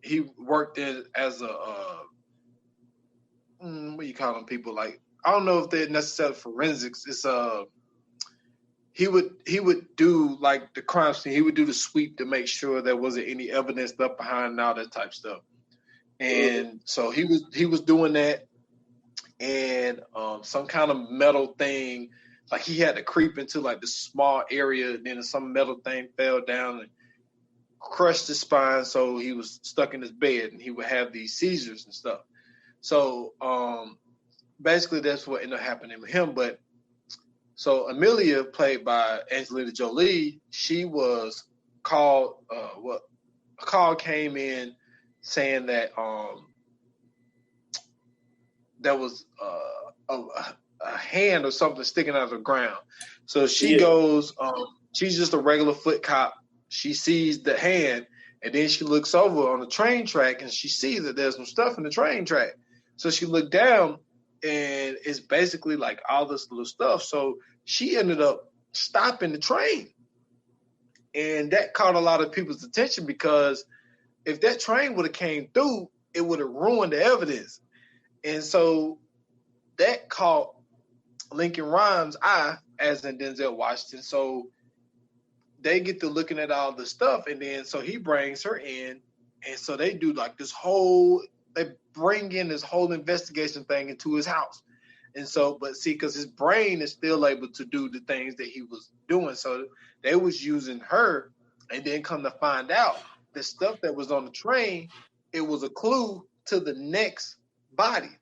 he worked in as a what do you call them people? Like, I don't know if they're necessarily forensics. It's he would do like the crime scene. He would do the sweep to make sure there wasn't any evidence left behind and all that type of stuff. And so he was doing that, and some kind of metal thing, like he had to creep into like this small area, and then some metal thing fell down and crushed his spine, so he was stuck in his bed, and he would have these seizures and stuff. So basically that's what ended up happening with him. But so Amelia, played by Angelina Jolie, she was called, a call came in saying that there was a hand or something sticking out of the ground. So she goes, she's just a regular foot cop. She sees the hand, and then she looks over on the train track, and she sees that there's some stuff in the train track. So she looked down, and it's basically like all this little stuff. So she ended up stopping the train. And that caught a lot of people's attention, because if that train would have came through, it would have ruined the evidence. And so that caught Lincoln Rhymes' eye, as in Denzel Washington. So they get to looking at all the stuff, and then so he brings her in, and so they do like they bring in this whole investigation thing into his house. And so, but see, because his brain is still able to do the things that he was doing. So they was using her, and then come to find out the stuff that was on the train, it was a clue to the next body.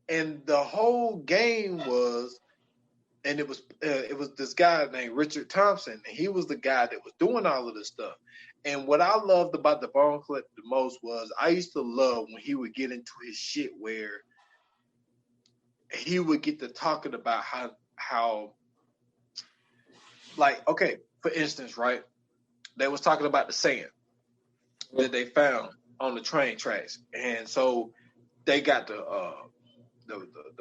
And the whole game was, and it was this guy named Richard Thompson, and he was the guy that was doing all of this stuff. And what I loved about The Bone Collector the most was I used to love when he would get into his shit where he would get to talking about how like, okay, for instance, right, they was talking about the sand that they found on the train tracks. And so they got the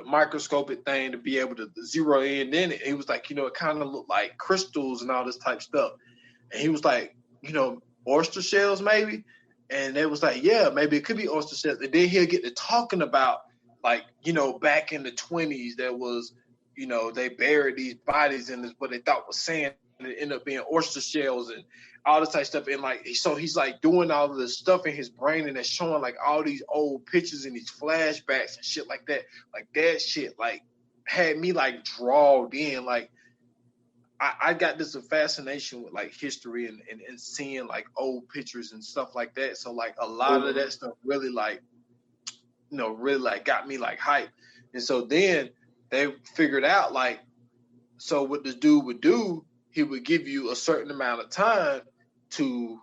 microscopic thing to be able to zero in. Then it was like, it kind of looked like crystals and all this type stuff. And he was like, oyster shells maybe. And it was like, yeah, maybe it could be oyster shells. And then he'll get to talking about, like, back in the 1920s, there was, they buried these bodies in this, what they thought was sand, and it ended up being oyster shells and all this type of stuff. And like, so he's like doing all of this stuff in his brain, and it's showing like all these old pictures and these flashbacks and shit like that. Like that shit, like, had me like drawed in. Like, I got this fascination with like history and seeing like old pictures and stuff like that. So like a lot of that stuff really like, really like got me like hype. And so then they figured out like, so what this dude would do, he would give you a certain amount of time to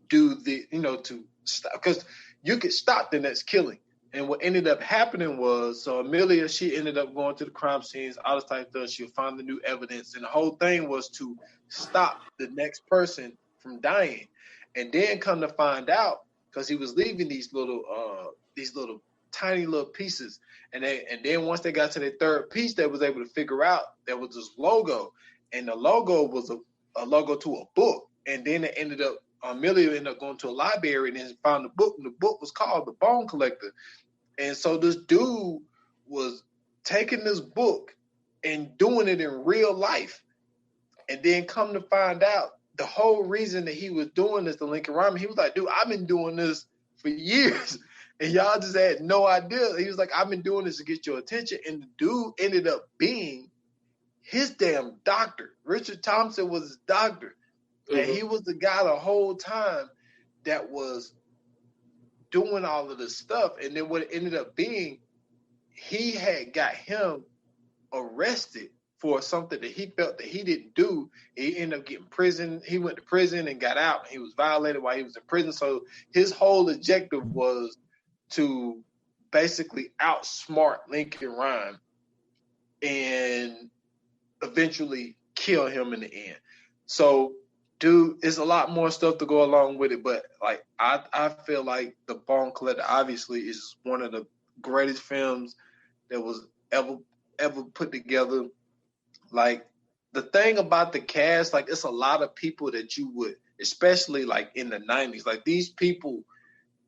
do the, to stop, because you could stop the next killing. And what ended up happening was, so Amelia, she ended up going to the crime scenes, all this type of stuff. She'll find the new evidence. And the whole thing was to stop the next person from dying. And then come to find out, because he was leaving these little tiny little pieces. And then once they got to their third piece, they was able to figure out there was this logo. And the logo was a logo to a book. And then it ended up, Amelia ended up going to a library and then found the book. And the book was called The Bone Collector. And so this dude was taking this book and doing it in real life. And then come to find out, the whole reason that he was doing this to Lincoln Rhyme, he was like, dude, I've been doing this for years. And y'all just had no idea. He was like, I've been doing this to get your attention. And the dude ended up being his damn doctor. Richard Thompson was his doctor. Mm-hmm. And he was the guy the whole time that was doing all of this stuff. And then what it ended up being, he had got him arrested for something that he felt that he didn't do. He ended up getting prison. He went to prison and got out. And he was violated while he was in prison. So his whole objective was to basically outsmart Lincoln Rhyme and eventually kill him in the end. So, dude, it's a lot more stuff to go along with it, but like I feel like The Bone Collector obviously is one of the greatest films that was ever put together. Like, the thing about the cast, like, it's a lot of people that you would, especially like in the 90s, like these people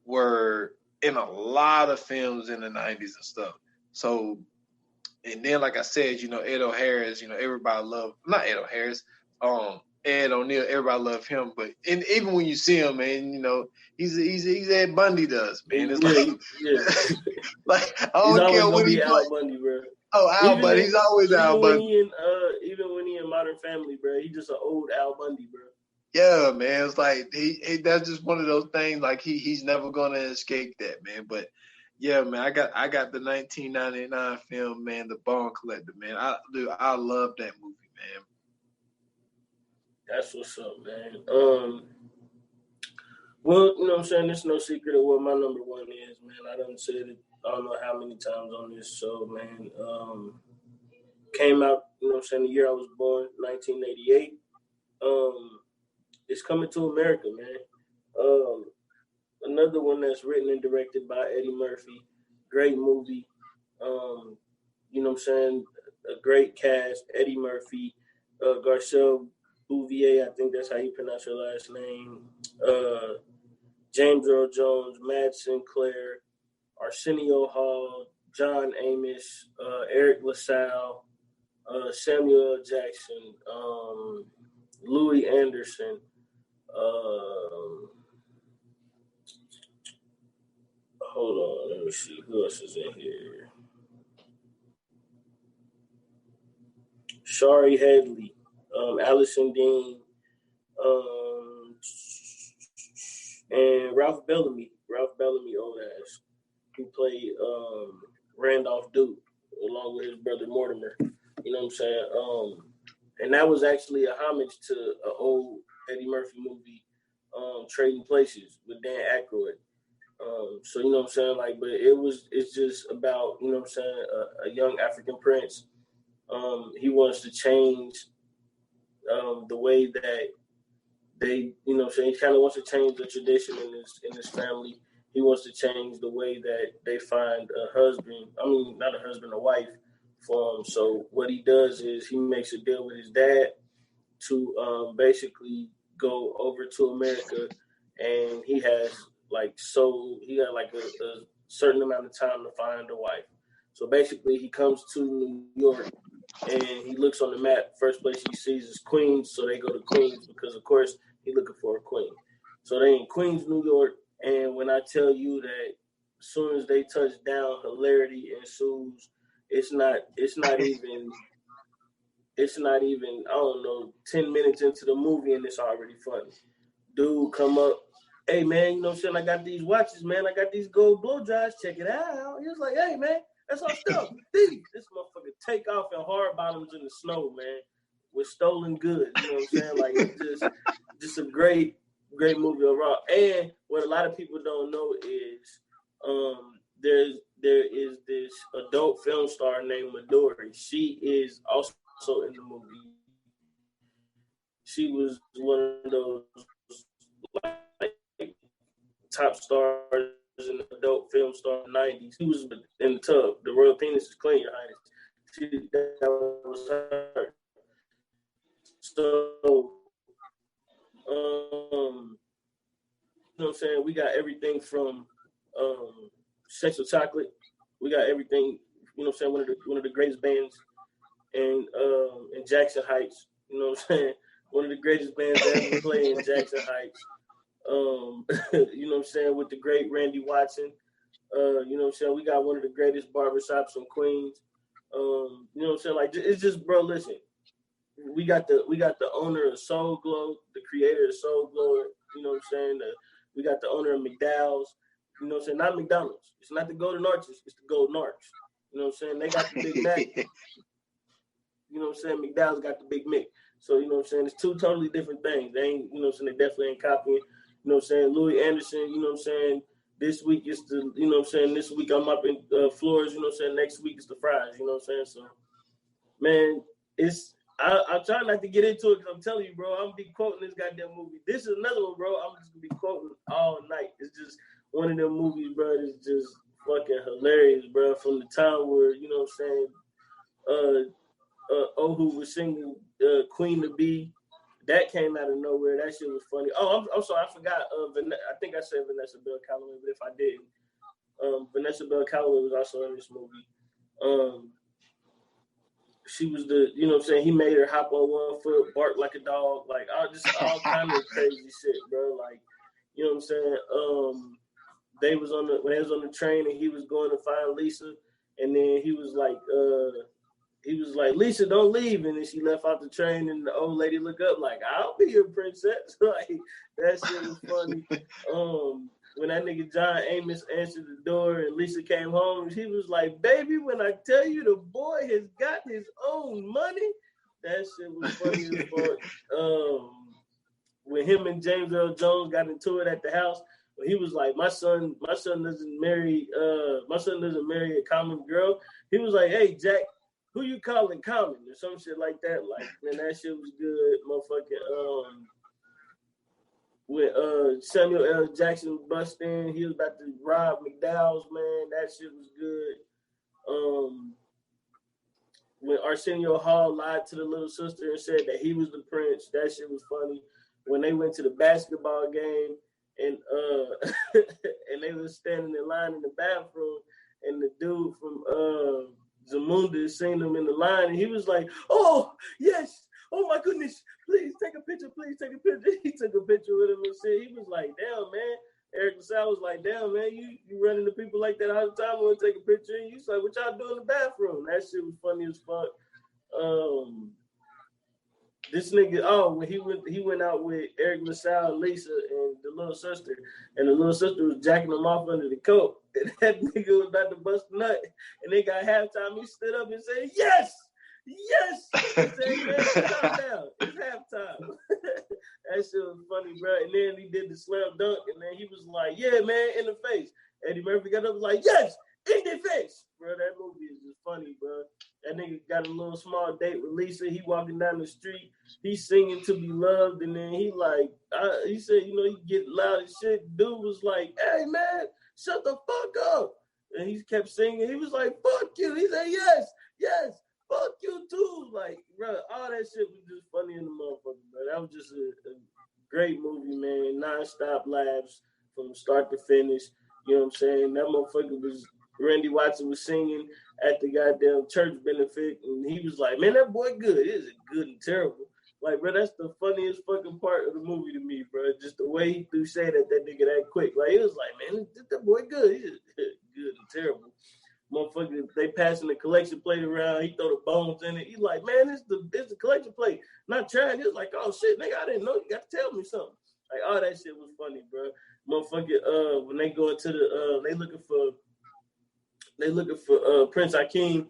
were in a lot of films in the 90s and stuff. So, and then like I said, Ed O'Harris, everybody loved, not Ed O'Harris, Ed O'Neill, everybody loved him, but even when you see him, man, he's Ed Bundy does, man. It's like I don't care what he Al Bundy, bro. Oh, Al Bundy, he's always Al Bundy. Even when he in Modern Family, bro, he just an old Al Bundy, bro. Yeah, man, it's like he that's just one of those things. Like he's never gonna escape that, man. But yeah, man, I got the 1999 film, man, The Bone Collector, man. I love that movie, man. That's what's up, man. Well, you know what I'm saying? It's no secret of what my number one is, man. I done said it I don't know how many times on this show, man. Came out, you know what I'm saying, the year I was born, 1988. It's Coming to America, man. Another one that's written and directed by Eddie Murphy. Great movie. You know what I'm saying? A great cast. Eddie Murphy, Garcelle Bouvier, I think that's how you pronounce your last name. James Earl Jones, Matt Sinclair, Arsenio Hall, John Amos, Eric LaSalle, Samuel L. Jackson, Louis Anderson, hold on, let me see who else is in here. Shari Headley, Allison Dean, and Ralph Bellamy, old ass, who played Randolph Duke along with his brother Mortimer. You know what I'm saying? And that was actually a homage to an old Eddie Murphy movie, Trading Places with Dan Aykroyd. So you know what I'm saying? Like, but it's just about, you know what I'm saying, a young African prince. He wants to change the way that they, you know what I'm saying, he kind of wants to change the tradition in his family. he wants to change the way that they find a husband. I mean, not a husband, a wife for him. So what he does is he makes a deal with his dad to basically go over to America, and he has he got like a certain amount of time to find a wife. So basically, he comes to New York and he looks on the map. First place he sees is Queens, so they go to Queens because, of course, he's looking for a queen. So they in Queens, New York, and when I tell you that as soon as they touch down, hilarity ensues. It's not even I don't know 10 minutes into the movie and it's already funny. Dude come up, hey man, you know what I'm saying? I got these watches, man. I got these gold blow dries. Check it out. He was like, hey man, that's our stuff. This motherfucker take off in hard bottoms in the snow, man, with stolen goods. You know what I'm saying? Like it's just a great movie overall. And what a lot of people don't know is there is this adult film star named Midori. She is also in the movie. She was one of those like top stars in the adult film star in the 90s. She was in the tub. The royal penis is clean, Your Highness. That was her. So, you know what I'm saying? We got everything from Sex with Chocolate. We got everything, you know what I'm saying? One of the greatest bands in Jackson Heights. You know what I'm saying? One of the greatest bands that ever played in Jackson Heights. You know what I'm saying? With the great Randy Watson. You know what I'm saying? We got one of the greatest barbershops in Queens. You know what I'm saying? Like, it's just, bro, listen. We got the owner of Soul Glow, the creator of Soul Glow. You know what I'm saying? We got the owner of McDowell's. You know what I'm saying? Not McDonald's. It's not the Golden Arches. It's the Golden Arch. You know what I'm saying? They got the Big Mac. You know what I'm saying? McDowell's got the Big Mac. So, you know what I'm saying? It's two totally different things. They ain't, you know what I'm saying? They definitely ain't copying. You know what I'm saying? Louis Anderson, you know what I'm saying? This week is the, you know what I'm saying? This week I'm up in Flores, you know what I'm saying? Next week is the fries, you know what I'm saying? So, man, I'm trying not to get into it because I'm telling you, bro, I'm going to be quoting this goddamn movie. This is another one, bro. I'm just going to be quoting all night. It's just one of them movies, bro, that's just fucking hilarious, bro. From the time where, you know what I'm saying, Ohu was singing Queen to Be. That came out of nowhere. That shit was funny. Oh, I'm sorry. I forgot. I think I said Vanessa Bell Calloway, but if I didn't, Vanessa Bell Calloway was also in this movie. She was the, you know what I'm saying, he made her hop on one foot, bark like a dog, like all kind of crazy shit, bro. Like, you know what I'm saying? When they was on the train and he was going to find Lisa, and then he was like, Lisa, don't leave. And then she left out the train, and the old lady looked up like, I'll be your princess. Like, that shit was funny. When that nigga John Amos answered the door and Lisa came home, he was like, baby, when I tell you the boy has got his own money, that shit was funny as fuck. When him and James Earl Jones got into it at the house, he was like, my son doesn't marry a common girl. He was like, hey, Jack, who you calling common? Or some shit like that. Like, man, that shit was good. Motherfucking, when Samuel L. Jackson bust in, he was about to rob McDowell's, man. That shit was good. When Arsenio Hall lied to the little sister and said that he was the prince, that shit was funny. When they went to the basketball game and and they was standing in line in the bathroom, and the dude from Zamunda seen them in the line, and he was like, oh, yes. Oh my goodness, please take a picture. He took a picture with him and said, he was like, damn, man. Eric LaSalle was like, damn, man, you run into people like that all the time. I want to take a picture. And you like, what y'all do in the bathroom? That shit was funny as fuck. This nigga, when he went out with Eric LaSalle, Lisa, and the little sister, and the little sister was jacking him off under the coat. And that nigga was about to bust a nut. And they got halftime. He stood up and said, yes! Yes! He said, man, calm down. It's halftime. That shit was funny, bro. And then he did the slam dunk, and then he was like, yeah, man, in the face. Eddie Murphy got up and was like, yes, in the face. Bro, that movie is just funny, bro. That nigga got a little small date with Lisa. He walking down the street. He's singing To Be Loved, and then he like, he said, you know, he get loud as shit. Dude was like, hey, man, shut the fuck up. And he kept singing. He was like, fuck you. He said, yes, fuck you too. Like, bro, all that shit was just funny in the motherfucker, bro. That was just a great movie, man. Non-stop laughs from start to finish. You know what I'm saying? That motherfucker was, Randy Watson was singing at the goddamn church benefit, and he was like, man, that boy good. It is good and terrible. Like, bro, that's the funniest fucking part of the movie to me, bro. Just the way he threw shade at that nigga that quick. Like, it was like, man, that boy good. He's good and terrible. Motherfucker, they passing the collection plate around. He throw the bones in it. He like, man, it's the collection plate. Not trying. He was like, oh shit, nigga, I didn't know. You got to tell me something. Like, all that shit was funny, bro. Motherfucker, when they go into the, they looking for Prince Hakeem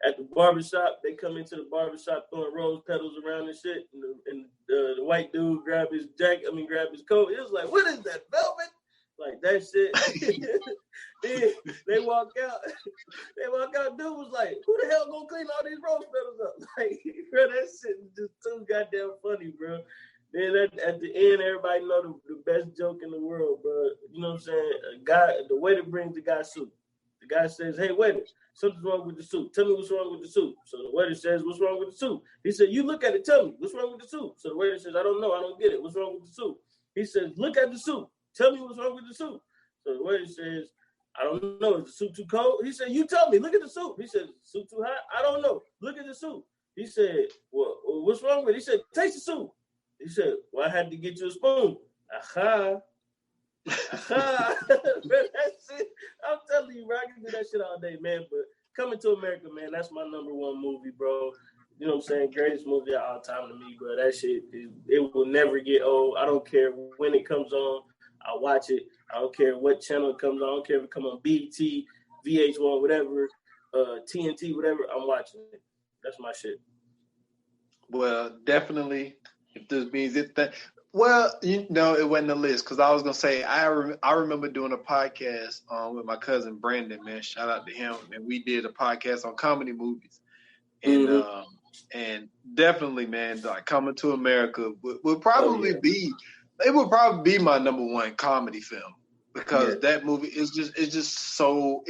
at the barbershop. They come into the barbershop throwing rose petals around and shit. And the white dude grab his coat. It was like, what is that, velvet? Like that shit. Then they walk out. Dude was like, who the hell gonna clean all these rose petals up? Like, bro, that shit is just too goddamn funny, bro. Then at the end, everybody know the best joke in the world, bro. You know what I'm saying? The waiter brings the guy soup. The guy says, hey, waiter, something's wrong with the soup. Tell me what's wrong with the soup. So the waiter says, what's wrong with the soup? He said, you look at it, tell me, what's wrong with the soup? So the waiter says, I don't know, I don't get it. What's wrong with the soup? He says, look at the soup. Tell me what's wrong with the soup. So the waiter says, I don't know, is the soup too cold? He said, you tell me, look at the soup. He said, soup too hot? I don't know, look at the soup. He said, well, what's wrong with it? He said, taste the soup. He said, well, I had to get you a spoon. Aha. That's it. I'm telling you, bro, I can do that shit all day, man. But Coming to America, man, that's my number one movie, bro. You know what I'm saying? Greatest movie of all time to me, bro. That shit, it will never get old. I don't care when it comes on. I watch it. I don't care what channel it comes on. I don't care if it comes on BT, VH1, whatever, TNT, whatever. I'm watching it. That's my shit. Well, definitely, if this means it, well, you know, it wasn't a list because I was gonna say I remember doing a podcast with my cousin Brandon, man. Shout out to him, and we did a podcast on comedy movies, and and definitely, man, like Coming to America would probably be my number one comedy film because that movie is just so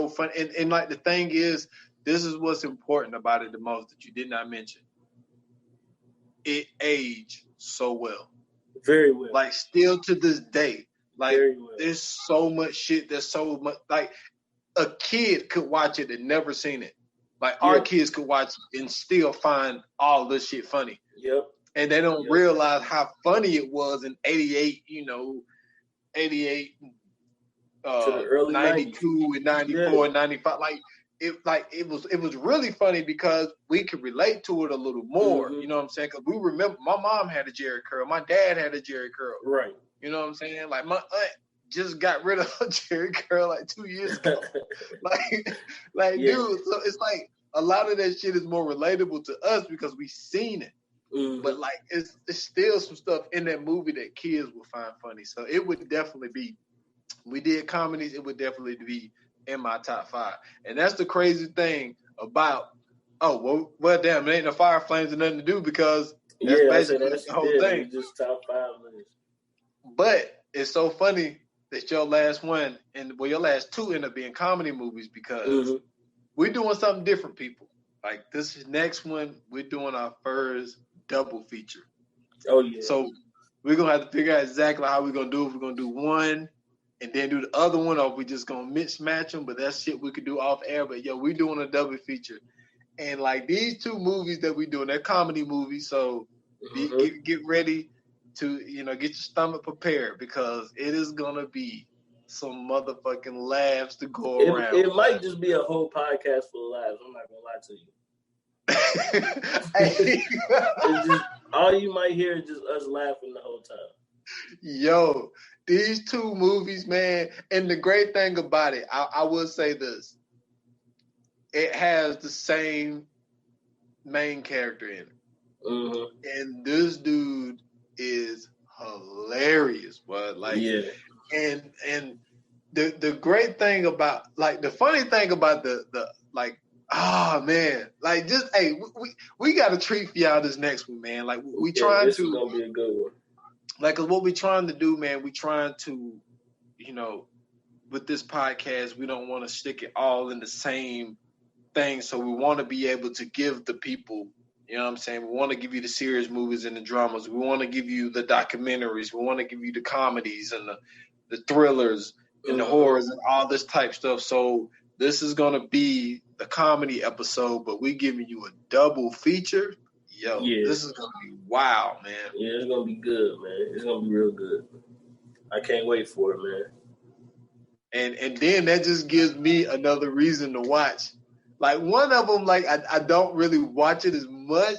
fun, and like the thing is, this is what's important about it the most that you did not mention. It aged so well. Very well. Like, still to this day. Like, well. There's so much shit. There's so much. Like, a kid could watch it and never seen it. Like, our kids could watch it and still find all this shit funny. Yep. And they don't realize how funny it was in 88, 88, to the early 92 90s. And 94 and 95. It was really funny because we could relate to it a little more. You know what I'm saying? Because we remember my mom had a Jerry curl, my dad had a Jerry curl. Right. You know what I'm saying? Like my aunt just got rid of her Jerry curl like 2 years ago. Dude. So it's like a lot of that shit is more relatable to us because we seen it. But like it's still some stuff in that movie that kids will find funny. So it would definitely be. We did comedies. It would definitely be in my top 5. And that's the crazy thing about, well, damn, it ain't no Fire Flames and nothing to do because that's basically the whole thing. Just top 5 minutes. But it's so funny that your last one your last 2 end up being comedy movies because we're doing something different, people. Like this next one, we're doing our first double feature. Oh, yeah. So we're going to have to figure out exactly how we're going to do it. If we're going to do one and then do the other one, or we just gonna mismatch them. But that's shit we could do off air. But we doing a double feature, and like these 2 movies that we doing, they're comedy movies. So get ready to get your stomach prepared because it is gonna be some motherfucking laughs to go around. It might just be a whole podcast full of laughs. I'm not gonna lie to you. It's just, all you might hear is just us laughing the whole time. Yo. These 2 movies, man, and the great thing about it, I will say this. It has the same main character in it. And this dude is hilarious, but and the great thing about, like, the funny thing about the man, like, just, hey, we got a treat for y'all this next one, man. Like, we trying this to. This is going to be a good one. Like, cause what we trying to do, man, we trying to, with this podcast, we don't want to stick it all in the same thing. So we want to be able to give the people, you know what I'm saying? We want to give you the serious movies and the dramas. We want to give you the documentaries. We want to give you the comedies and the thrillers and the horrors and all this type stuff. So this is going to be the comedy episode, but we're giving you a double feature. Yo, this is going to be wow, man. Yeah, it's going to be good, man. It's going to be real good. I can't wait for it, man. And then that just gives me another reason to watch. Like one of them, like I don't really watch it as much.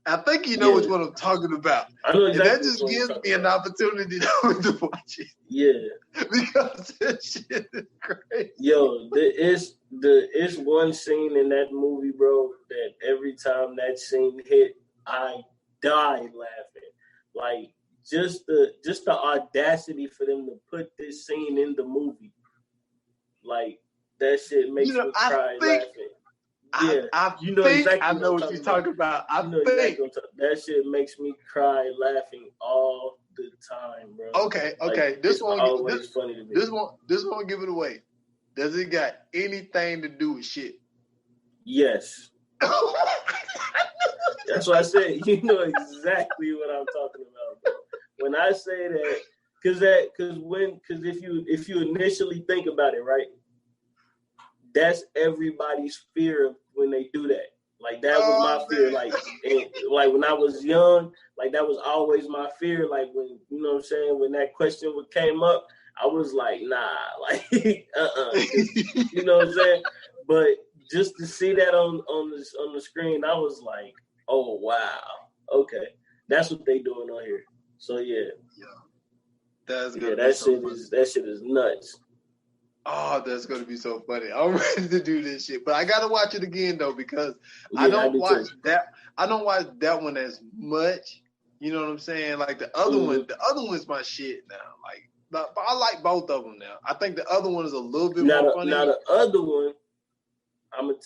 I think you know which one I'm talking about. I know exactly. And that just gives me an opportunity to watch it. Yeah. Because that shit is crazy. Yo, it's one scene in that movie, bro, that every time that scene hit, I died laughing. Like just the audacity for them to put this scene in the movie. Like that shit makes me cry laughing. I know what you're talking about. That shit makes me cry laughing all the time, bro. Okay. Like, This one always funny to me. This won't give it away. Does it got anything to do with shit? Yes. That's what I said. You know exactly what I'm talking about, bro. When I say that, because if you initially think about it, right, that's everybody's fear when they do that. Like that was my fear. Like when I was young, like that was always my fear. Like when you know what I'm saying, when that question came up, I was like, nah, like you know what I'm saying? But just to see that on the screen, I was like, oh wow, okay, that's what they doing on here. So yeah. That shit is nuts. Oh, that's gonna be so funny. I'm ready to do this shit, but I gotta watch it again though because I don't watch that one as much. You know what I'm saying? Like the other one's my shit now. Like, but I like both of them now. I think the other one is a little bit more funny. Now the other one, I'm gonna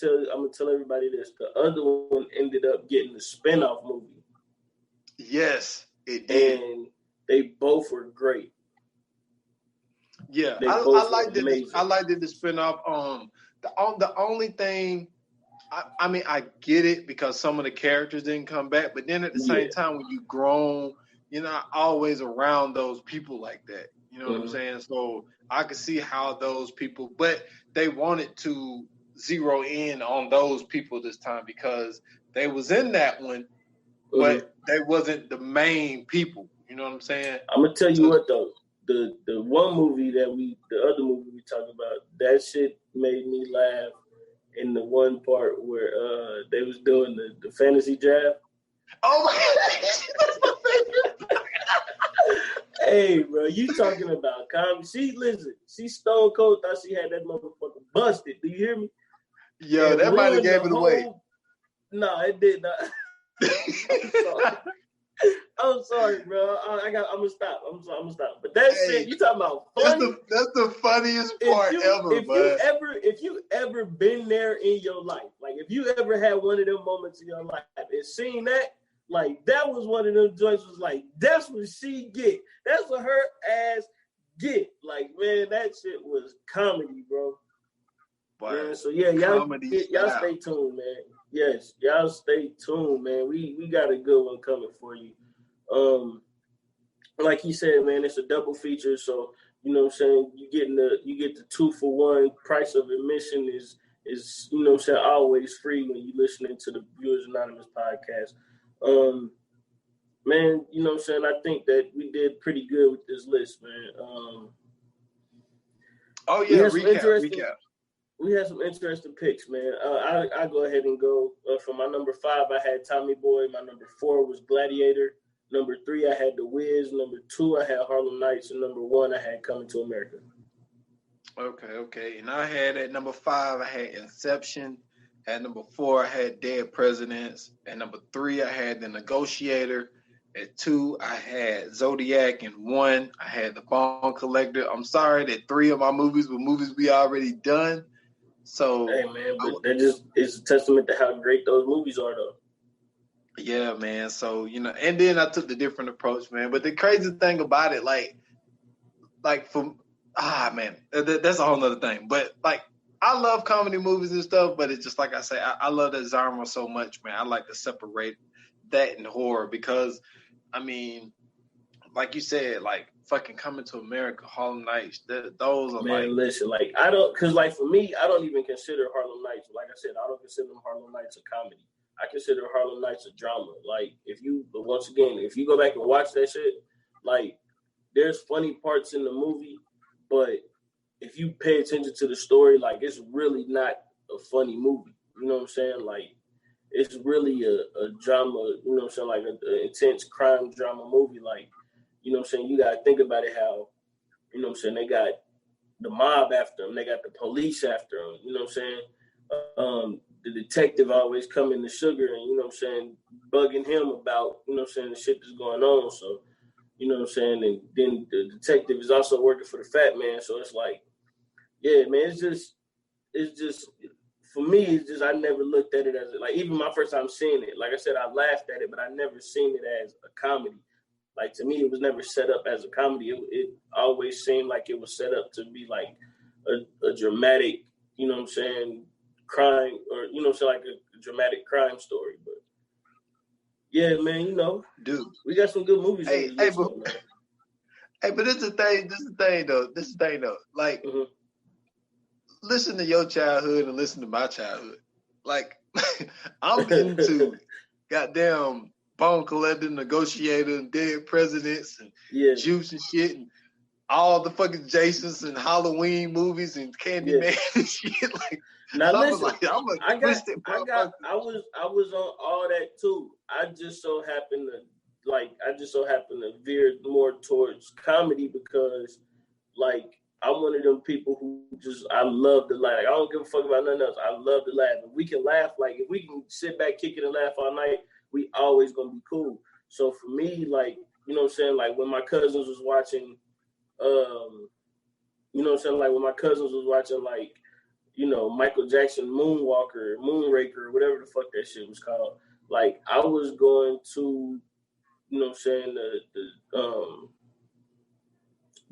tell everybody this. The other one ended up getting the spinoff movie. Yes, it did. And they both were great. Yeah, I liked it. I liked it. The spinoff. The only thing, I mean, I get it because some of the characters didn't come back, but then at the same time, when you grown, you're not always around those people like that. You know what I'm saying? So I could see how those people, but they wanted to zero in on those people this time because they was in that one, but they wasn't the main people. You know what I'm saying? I'm gonna tell you what though. The one movie the other movie we talked about, that shit made me laugh in the one part where they was doing the fantasy draft. Oh my God, that's my favorite. Hey, bro, you talking about comedy? She stone cold thought she had that motherfucker busted. Do you hear me? Yo, that might have gave it away. No, it did not. I'm sorry, bro. I'm gonna stop. I'm gonna stop. But that shit, you talking about funny? That's the funniest part ever, If you ever been there in your life, like if you ever had one of them moments in your life and seen that, like that was one of them joints. Was like that's what she get. That's what her ass get. Like man, that shit was comedy, bro. Man, so yeah, y'all stay tuned, man. Yes, y'all stay tuned, man. We got a good one coming for you. Like he said, man, it's a double feature. So you know what I'm saying. You get the 2-for-1 price of admission is you know what I'm saying always free when you listening to the Viewers Anonymous podcast. Man, you know what I'm saying. I think that we did pretty good with this list, man. Recap. We had some interesting picks, man. I go ahead and go. For my number 5, I had Tommy Boy. My number 4 was Gladiator. Number 3, I had The Wiz. Number 2, I had Harlem Nights. And number 1, I had Coming to America. Okay. And I had at number 5, I had Inception. At number 4, I had Dead Presidents. At number 3, I had The Negotiator. At 2, I had Zodiac. And 1, I had The Bone Collector. I'm sorry that 3 of my movies were movies we already done. So hey man, but that just is a testament to how great those movies are, though. Yeah, man. So you know, and then I took the different approach, man. But the crazy thing about it, like for man, that's a whole nother thing. But like, I love comedy movies and stuff, but it's just like I say, I love that genre so much, man. I like to separate that and horror because, I mean, like you said, like fucking Coming to America, Harlem Nights, those are Man, listen, like I don't, cause like for me, I don't even consider Harlem Nights. Like I said, I don't consider Harlem Nights a comedy. I consider Harlem Nights a drama. Like but once again, if you go back and watch that shit, like there's funny parts in the movie, but if you pay attention to the story, like it's really not a funny movie. You know what I'm saying? Like it's really a drama. You know what I'm saying? Like an intense crime drama movie. Like you know what I'm saying? You gotta think about it how. You know what I'm saying? They got the mob after them. They got the police after them. You know what I'm saying? The detective always coming to Sugar and, you know what I'm saying, bugging him about, you know what I'm saying, the shit that's going on. So, you know what I'm saying? And then the detective is also working for the fat man. So it's like, yeah, man, it's just, for me, it's just, I never looked at it as, like, even my first time seeing it, like I said, I laughed at it, but I never seen it as a comedy. Like, to me, it was never set up as a comedy. It always seemed like it was set up to be like a dramatic, you know what I'm saying, crime, or, you know what I'm saying, like a dramatic crime story. But, yeah, man, you know, dude, we got some good movies on this list, man. Hey, but this is the thing, though. Like, listen to your childhood and listen to my childhood. Like, I'm into goddamn Bone Collector, Negotiator, and Dead Presidents, and Juice and shit, and all the fucking Jasons and Halloween movies and Candyman and shit. Like, now listen, I was on all that too. I just so happened to veer more towards comedy because, like, I'm one of them people who just, I love to laugh. I don't give a fuck about nothing else. I love to laugh. If we can laugh, like, if we can sit back, kick it, and laugh all night, we always gonna be cool. So for me, like, you know what I'm saying, like when my cousins was watching, you know what I'm saying, like when my cousins was watching, like, you know, Michael Jackson Moonwalker, Moonraker, whatever the fuck that shit was called. Like, I was going to, you know what I'm saying,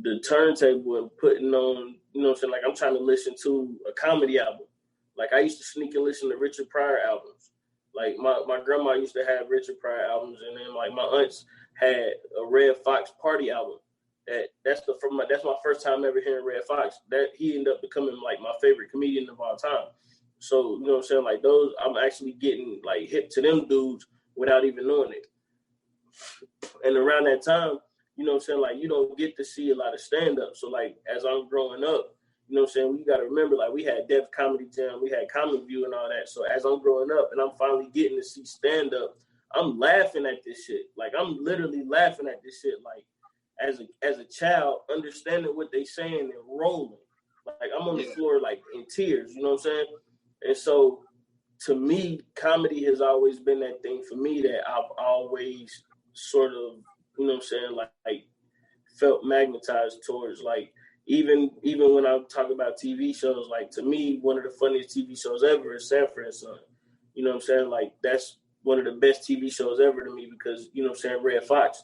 the turntable and putting on, you know what I'm saying, like I'm trying to listen to a comedy album. Like I used to sneak and listen to Richard Pryor albums. Like my grandma used to have Richard Pryor albums, and then like my aunts had a Red Fox Party album. That's my first time ever hearing Red Fox. That he ended up becoming like my favorite comedian of all time. So, you know what I'm saying, like those, I'm actually getting like hip to them dudes without even knowing it. And around that time, you know what I'm saying, like you don't get to see a lot of stand-up. So like as I'm growing up, you know what I'm saying, we got to remember, like we had Def Comedy Jam, we had Comic View and all that. So as I'm growing up and I'm finally getting to see stand-up, I'm laughing at this shit. Like I'm literally laughing at this shit. Like as a child, understanding what they saying and rolling. Like I'm on the floor like in tears, you know what I'm saying? And so to me, comedy has always been that thing for me that I've always sort of, you know what I'm saying, like felt magnetized towards. Like even when I talk about TV shows, like to me, one of the funniest TV shows ever is Sanford and Son. You know what I'm saying? Like that's one of the best TV shows ever to me because, you know what I'm saying, Red Fox,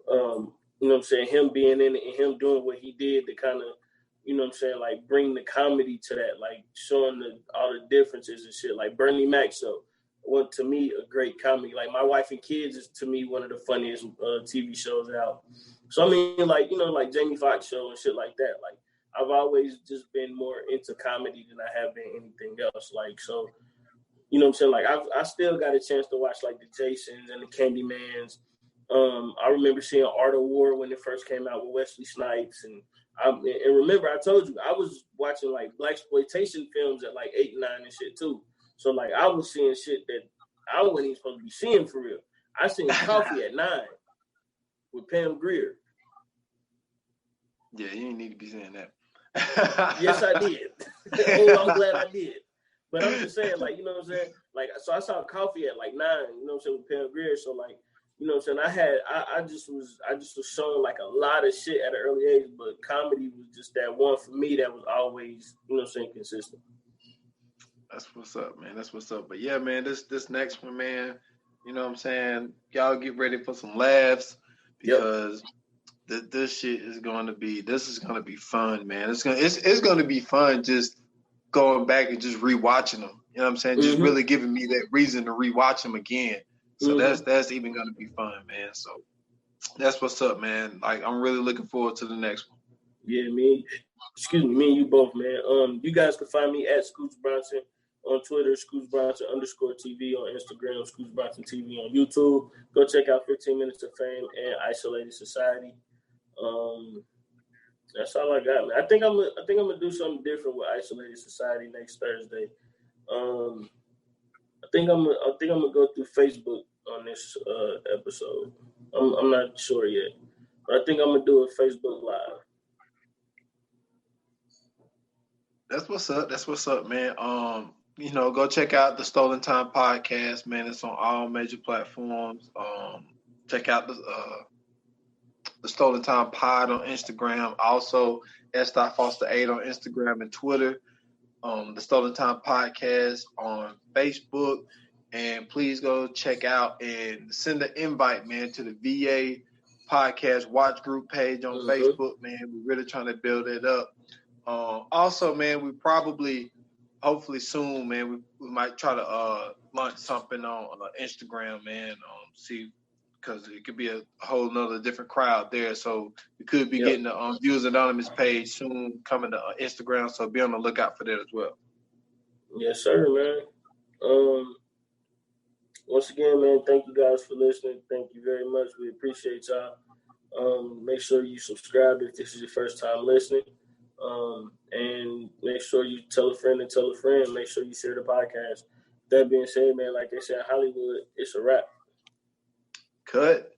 you know what I'm saying, him being in it and him doing what he did to kind of, you know what I'm saying, like bring the comedy to that, like showing all the differences and shit. Like Bernie Mac show, what to me a great comedy. Like My Wife and Kids is to me one of the funniest TV shows out. So I mean, like, you know, like Jamie Foxx show and shit like that. Like I've always just been more into comedy than I have been anything else. Like, so, you know what I'm saying? Like I still got a chance to watch like the Jasons and the Candymans. I remember seeing Art of War when it first came out with Wesley Snipes, and remember I told you I was watching like blaxploitation films at like 8, 9 and shit too. So like I was seeing shit that I wasn't even supposed to be seeing for real. I seen Coffee at 9 with Pam Grier. Yeah, you didn't need to be saying that. Yes, I did. Oh, I'm glad I did. But I'm just saying, like, you know what I'm saying? Like, so I saw Coffee at like 9, you know what I'm saying, with Pam Grier. So like, you know what I'm saying? I just was shown like a lot of shit at an early age, but comedy was just that one for me that was always, you know what I'm saying, consistent. That's what's up, man. That's what's up. But yeah, man, this next one, man, you know what I'm saying? Y'all get ready for some laughs because this shit is going to be. This is going to be fun, man. It's going to be fun just going back and just rewatching them. You know what I'm saying? Just really giving me that reason to rewatch them again. So that's even going to be fun, man. So that's what's up, man. Like, I'm really looking forward to the next one. Yeah, me and you both, man. You guys can find me at Scoots Bronson on Twitter, Scoots Bronson _TV on Instagram, Scoots Bronson TV on YouTube. Go check out 15 Minutes of Fame and Isolated Society. That's all I got, man. I think I'm gonna do something different with Isolated Society next Thursday. I think I'm gonna go through Facebook on this episode. I'm not sure yet, but I think I'm gonna do a Facebook Live. That's what's up, man. Go check out the Stolen Time podcast, man. It's on all major platforms. Check out the Stolen Time Pod on Instagram. Also, S.Foster8 on Instagram and Twitter. The Stolen Time Podcast on Facebook. And please go check out and send an invite, man, to the VA Podcast Watch Group page on Facebook, man. We're really trying to build it up. Also, man, we probably, hopefully soon, man, we might try to launch something on Instagram, man. See, because it could be a whole nother different crowd there. So we could be getting the Viewers Anonymous page soon coming to Instagram. So be on the lookout for that as well. Yes, sir, man. Once again, man, thank you guys for listening. Thank you very much. We appreciate y'all. Make sure you subscribe if this is your first time listening. And make sure you tell a friend and tell a friend. Make sure you share the podcast. That being said, man, like they said in Hollywood, it's a wrap. Cut.